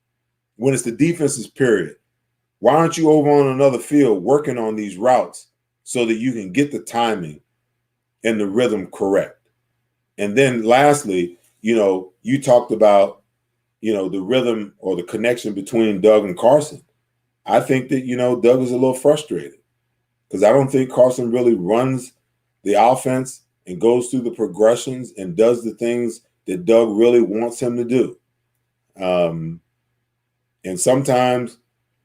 When it's the defense's period, why aren't you over on another field working on these routes so that you can get the timing and the rhythm correct? And then lastly, you talked about, the rhythm or the connection between Doug and Carson. I think that, Doug is a little frustrated because I don't think Carson really runs the offense and goes through the progressions and does the things that Doug really wants him to do. And sometimes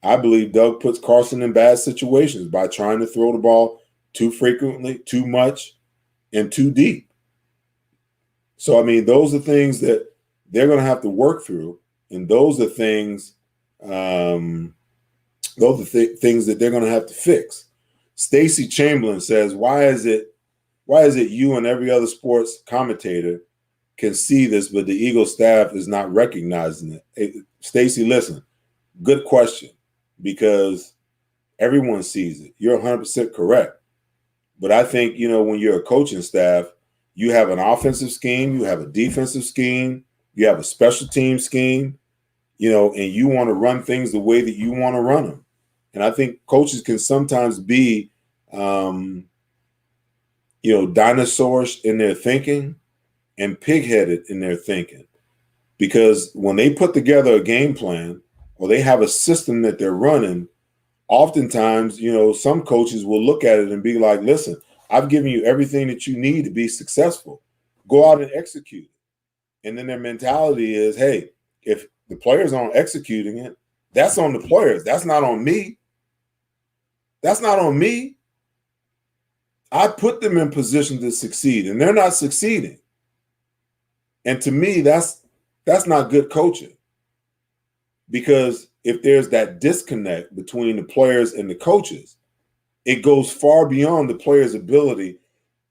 I believe Doug puts Carson in bad situations by trying to throw the ball too frequently, too much, and too deep. So, I mean, those are things that they're going to have to work through, and those are things that they're going to have to fix. Stacy Chamberlain says, why is it you and every other sports commentator can see this, but the Eagles staff is not recognizing it? Hey, Stacy, listen, good question, because everyone sees it. You're 100% correct. But I think, when you're a coaching staff, you have an offensive scheme, you have a defensive scheme, you have a special team scheme, and you want to run things the way that you want to run them. And I think coaches can sometimes be, dinosaurish in their thinking and pig-headed in their thinking. Because when they put together a game plan or they have a system that they're running, oftentimes, some coaches will look at it and be like, listen, I've given you everything that you need to be successful. Go out and execute it. And then their mentality is, hey, if the players aren't executing it, that's on the players. That's not on me. That's not on me. I put them in position to succeed, and they're not succeeding. And to me, that's not good coaching. Because if there's that disconnect between the players and the coaches, it goes far beyond the player's ability,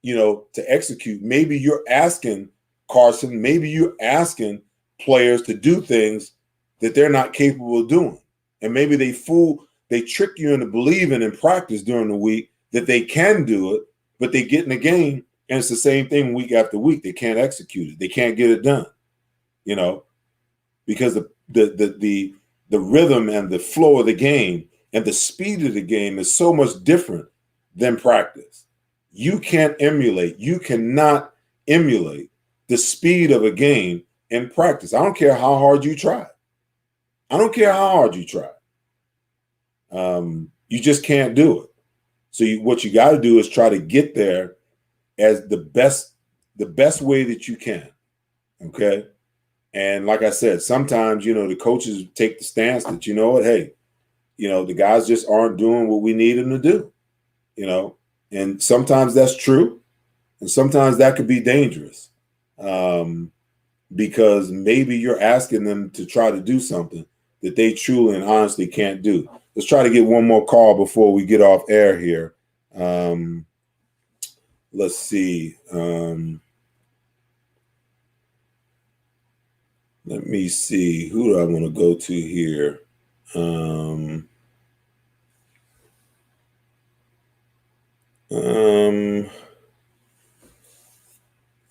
to execute. Maybe you're asking Carson, maybe you're asking players to do things that they're not capable of doing. And maybe they trick you into believing in practice during the week that they can do it, but they get in the game and it's the same thing week after week. They can't execute it. They can't get it done, because the the rhythm and the flow of the game and the speed of the game is so much different than practice. You cannot emulate the speed of a game in practice. I don't care how hard you try. You just can't do it. So what you got to do is try to get there as the best way that you can. Okay. And like I said, sometimes, the coaches take the stance that, hey, the guys just aren't doing what we need them to do, and sometimes that's true. And sometimes that could be dangerous because maybe you're asking them to try to do something that they truly and honestly can't do. Let's try to get one more call before we get off air here. Let's see. Let me see. Who do I want to go to here?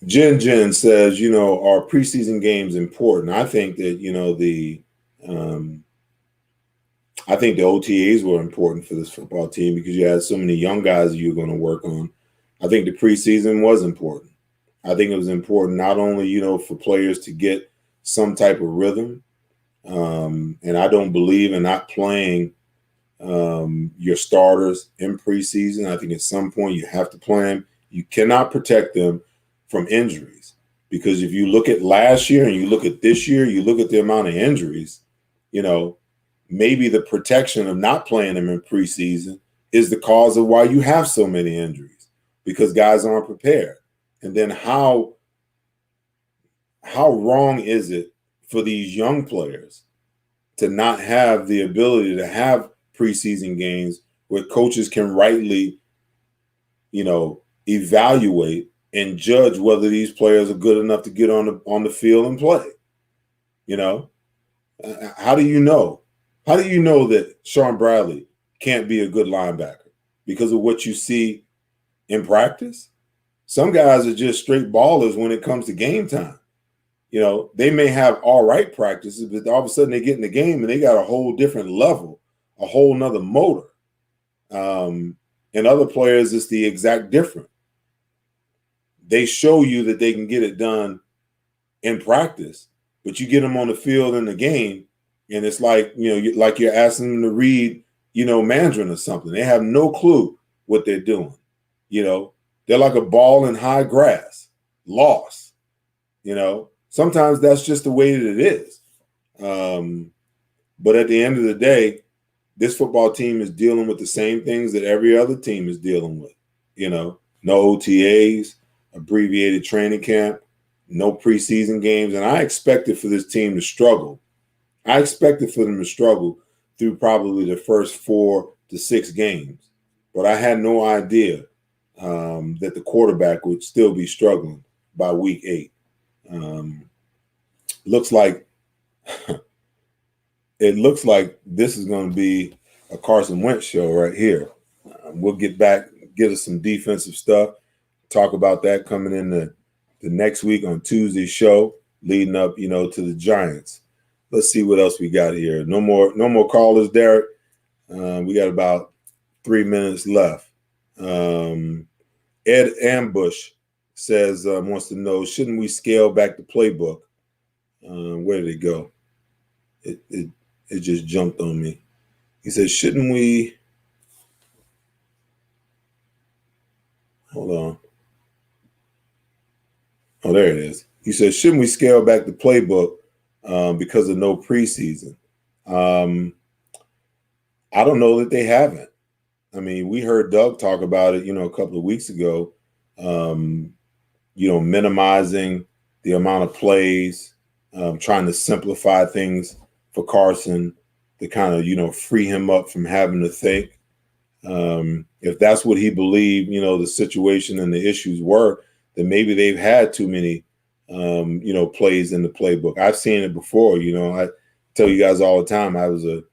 Jen says, are preseason games important? I think that, I think the OTAs were important for this football team because you had so many young guys you're going to work on. I think the preseason was important. I think it was important not only, for players to get some type of rhythm. And I don't believe in not playing your starters in preseason. I think at some point you have to play them. You cannot protect them from injuries because if you look at last year and you look at this year, you look at the amount of injuries, maybe the protection of not playing them in preseason is the cause of why you have so many injuries because guys aren't prepared. And then how wrong is it for these young players to not have the ability to have preseason games where coaches can rightly, evaluate and judge whether these players are good enough to get on the field and play? How do you know? How do you know that Sean Bradley can't be a good linebacker? Because of what you see in practice? Some guys are just straight ballers when it comes to game time. They may have all right practices, but all of a sudden they get in the game and they got a whole different level, a whole nother motor. And other players, it's the exact different. They show you that they can get it done in practice, but you get them on the field in the game, and it's like, like you're asking them to read, Mandarin or something. They have no clue what they're doing. They're like a ball in high grass, lost. Sometimes that's just the way that it is. But at the end of the day, this football team is dealing with the same things that every other team is dealing with. No OTAs, abbreviated training camp, no preseason games. And I expected for this team to struggle. I expected for them to struggle through probably the first 4 to 6 games. But I had no idea that the quarterback would still be struggling by week 8. Looks like this is going to be a Carson Wentz show right here. We'll get us some defensive stuff, talk about that coming in the next week on Tuesday's show, leading up, to the Giants. Let's see what else we got here. No more callers, Derek. We got about 3 minutes left. Ed Ambush says, wants to know, shouldn't we scale back the playbook? Where did it go? It just jumped on me. He says, shouldn't we? Hold on. Oh, there it is. He says, shouldn't we scale back the playbook because of no preseason? I don't know that they haven't. I mean, we heard Doug talk about it, a couple of weeks ago, minimizing the amount of plays, trying to simplify things for Carson to kind of, free him up from having to think. If that's what he believed, the situation and the issues were, then maybe they've had too many, plays in the playbook. I've seen it before. I tell you guys all the time, I was an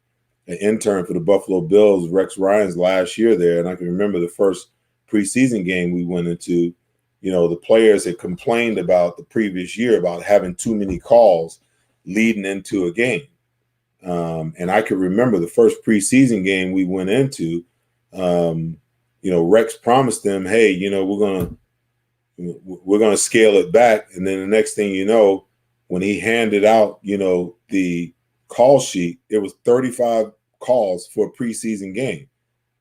intern for the Buffalo Bills, Rex Ryan's last year there. And I can remember the first preseason game we went into, the players had complained about the previous year about having too many calls leading into a game. And I could remember the first preseason game we went into. Rex promised them, "Hey, we're gonna scale it back." And then the next thing you know, when he handed out, the call sheet, it was 35 calls for a preseason game.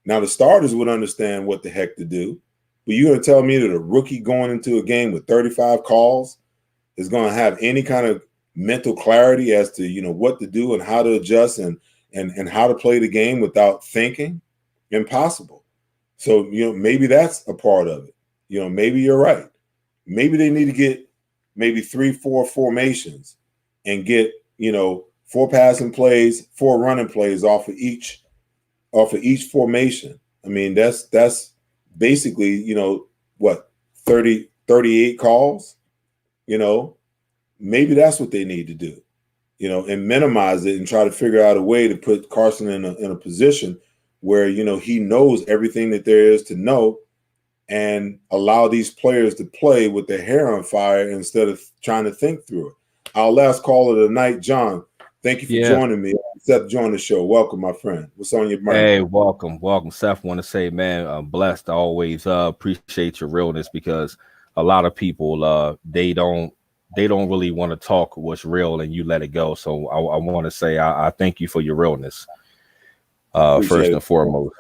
Now the starters would understand what the heck to do, but you're gonna tell me that a rookie going into a game with 35 calls is gonna have any kind of mental clarity as to what to do and how to adjust and how to play the game without thinking? Impossible. So maybe that's a part of it. Maybe you're right. Maybe they need to get maybe 3-4 formations and get 4 passing plays, 4 running plays off of each formation. I mean, that's basically, what, 38 calls, maybe that's what they need to do, and minimize it and try to figure out a way to put Carson in a position where, he knows everything that there is to know, and allow these players to play with their hair on fire instead of trying to think through it. Our last caller of the night, John, thank you for joining me. Seth Joyner show. Welcome, my friend. What's on your mind? Hey, welcome. Seth, want to say, man, I'm blessed. I always appreciate your realness, because a lot of people they don't really want to talk what's real, and you let it go. So I want to say I thank you for your realness. First and foremost.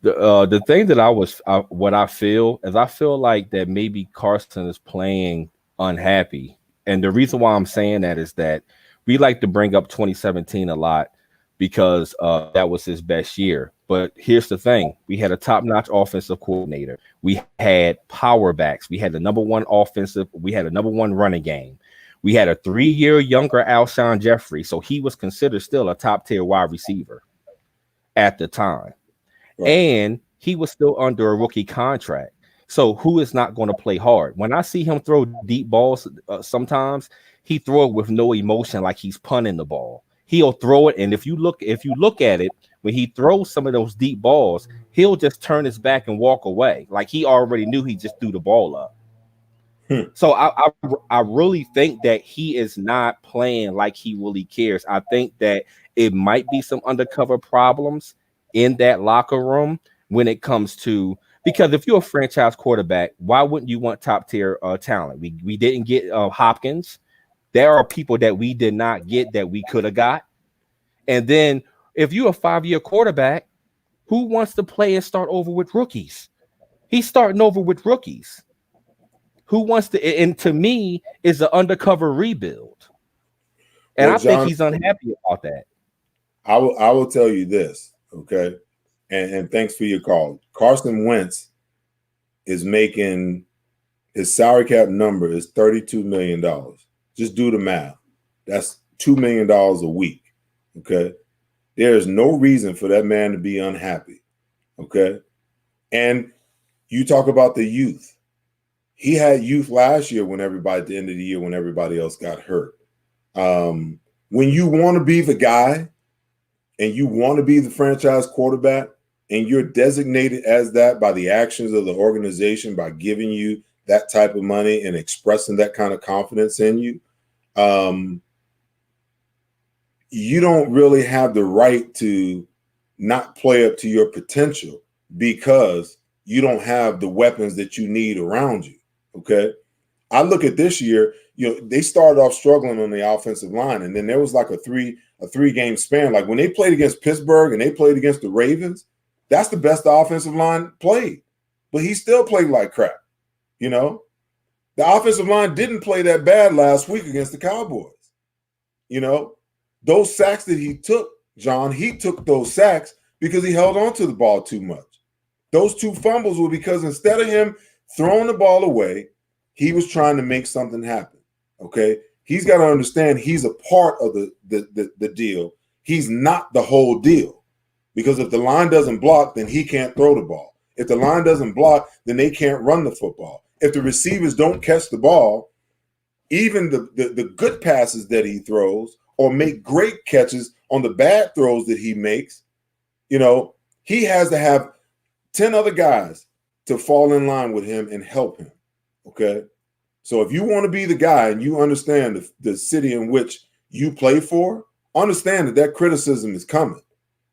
The thing that what I feel is, I feel like that maybe Carson is playing unhappy. And the reason why I'm saying that is that we like to bring up 2017 a lot, because that was his best year. But here's the thing. We had a top-notch offensive coordinator. We had power backs. We had the number one running game. We had a 3-year younger Alshon Jeffrey. So he was considered still a top-tier wide receiver at the time. Right. And he was still under a rookie contract. So who is not going to play hard? When I see him throw deep balls, sometimes he throw it with no emotion, like he's punting the ball. He'll throw it, and if you look at it, when he throws some of those deep balls, he'll just turn his back and walk away, like he already knew he just threw the ball up. So I really think that he is not playing like he really cares. I think that it might be some undercover problems in that locker room when it comes to, because if you're a franchise quarterback, why wouldn't you want top tier talent? We didn't get Hopkins. There are people that we did not get that we could have got. And then if you're a 5-year quarterback, who wants to play and start over with rookies? He's starting over with rookies. Who wants to? And to me, is an undercover rebuild. And I think he's unhappy about that. I will tell you this, okay? And thanks for your call. Carson Wentz is making, his salary cap number is $32 million. Just do the math. That's $2 million a week, okay? There is no reason for that man to be unhappy, okay? And you talk about the youth. He had youth last year at the end of the year, when everybody else got hurt. When you want to be the guy and you want to be the franchise quarterback, and you're designated as that by the actions of the organization, by giving you that type of money and expressing that kind of confidence in you, you don't really have the right to not play up to your potential because you don't have the weapons that you need around you. Okay. I look at this year, they started off struggling on the offensive line, and then there was like a three game span. Like when they played against Pittsburgh and they played against the Ravens, that's the best the offensive line played, but he still played like crap. The offensive line didn't play that bad last week against the Cowboys. Those sacks that he took, John, he took those sacks because he held on to the ball too much. Those 2 fumbles were because instead of him throwing the ball away, he was trying to make something happen. Okay. He's got to understand he's a part of the deal. He's not the whole deal. Because if the line doesn't block, then he can't throw the ball. If the line doesn't block, then they can't run the football. If the receivers don't catch the ball, even the good passes that he throws or make great catches on the bad throws that he makes, he has to have 10 other guys to fall in line with him and help him. Okay. So if you want to be the guy and you understand the city in which you play for understand that criticism is coming.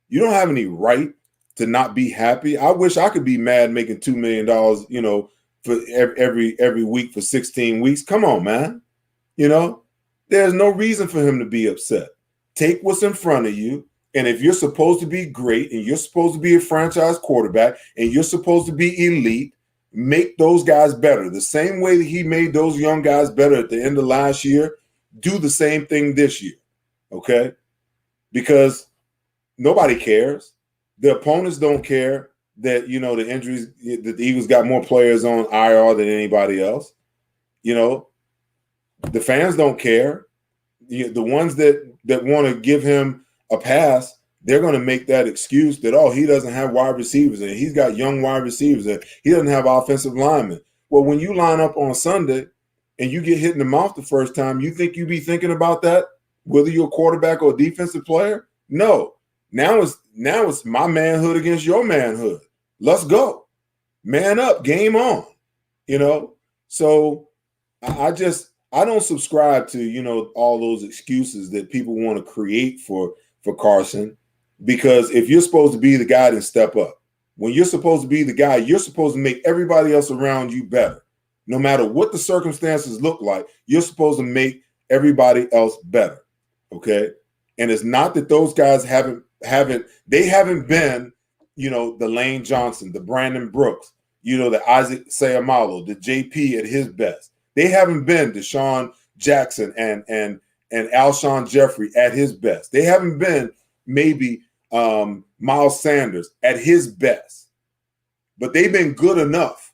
You don't have any right to not be happy. I wish I could be mad making $2 million, for every week for 16 weeks. Come on, man. There's no reason for him to be upset. Take what's in front of you. And if you're supposed to be great and you're supposed to be a franchise quarterback and you're supposed to be elite, make those guys better. The same way that he made those young guys better at the end of last year, do the same thing this year. Okay? Because nobody cares. The opponents don't care that, the injuries, that the Eagles got more players on IR than anybody else. The fans don't care. The ones that want to give him a pass, they're going to make that excuse that, he doesn't have wide receivers and he's got young wide receivers and he doesn't have offensive linemen. Well, when you line up on Sunday and you get hit in the mouth the first time, you think you'd be thinking about that, whether you're a quarterback or a defensive player? No. Now it's my manhood against your manhood. Let's go. Man up, game on. So I don't subscribe to, all those excuses that people want to create for Carson, because if you're supposed to be the guy, then step up. When you're supposed to be the guy, you're supposed to make everybody else around you better. No matter what the circumstances look like, you're supposed to make everybody else better. Okay? And it's not that those guys haven't been, the Lane Johnson, the Brandon Brooks, the Isaac Seumalo, the JP at his best. They haven't been Deshaun Jackson and Alshon Jeffrey at his best. They haven't been maybe Miles Sanders at his best. But they've been good enough.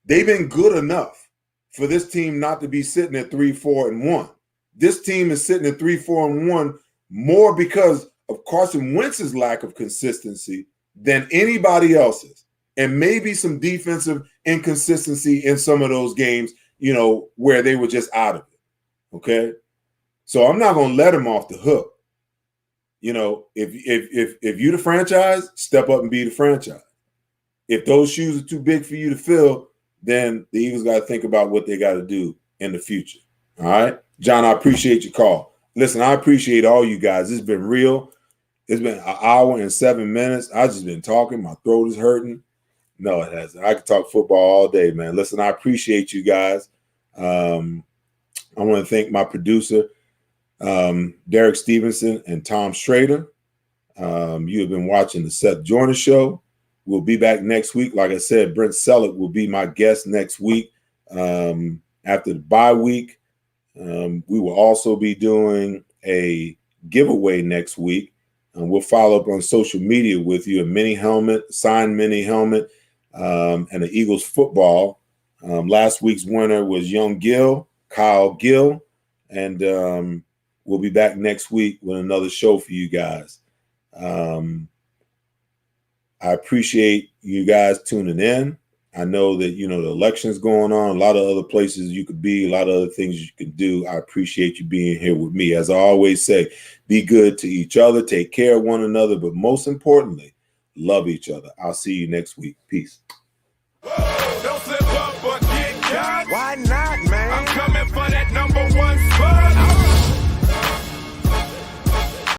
They've been good enough for this team not to be sitting at 3-4-1. This team is sitting at 3-4-1 more because of Carson Wentz's lack of consistency than anybody else's. And maybe some defensive inconsistency in some of those games, where they were just out of it. Okay. So I'm not going to let him off the hook. If you're the franchise, step up and be the franchise. If those shoes are too big for you to fill, then the Eagles got to think about what they got to do in the future. All right. John, I appreciate your call. Listen, I appreciate all you guys. It's been real. It's been an hour and 7 minutes. I've just been talking. My throat is hurting. No, it hasn't. I could talk football all day, man. Listen, I appreciate you guys. I want to thank my producer, Derek Stevenson and Tom Schrader. You have been watching the Seth Joyner Show. We'll be back next week. Like I said, Brent Selleck will be my guest next week. After the bye week, we will also be doing a giveaway next week. We'll follow up on social media with you, a mini helmet, signed mini helmet, and an Eagles football. Last week's winner was young Kyle Gill, and we'll be back next week with another show for you guys. I appreciate you guys tuning in. I know that, the election's going on, a lot of other places you could be, a lot of other things you can do. I appreciate you being here with me. As I always say, be good to each other, take care of one another, but most importantly, love each other. I'll see you next week. Peace.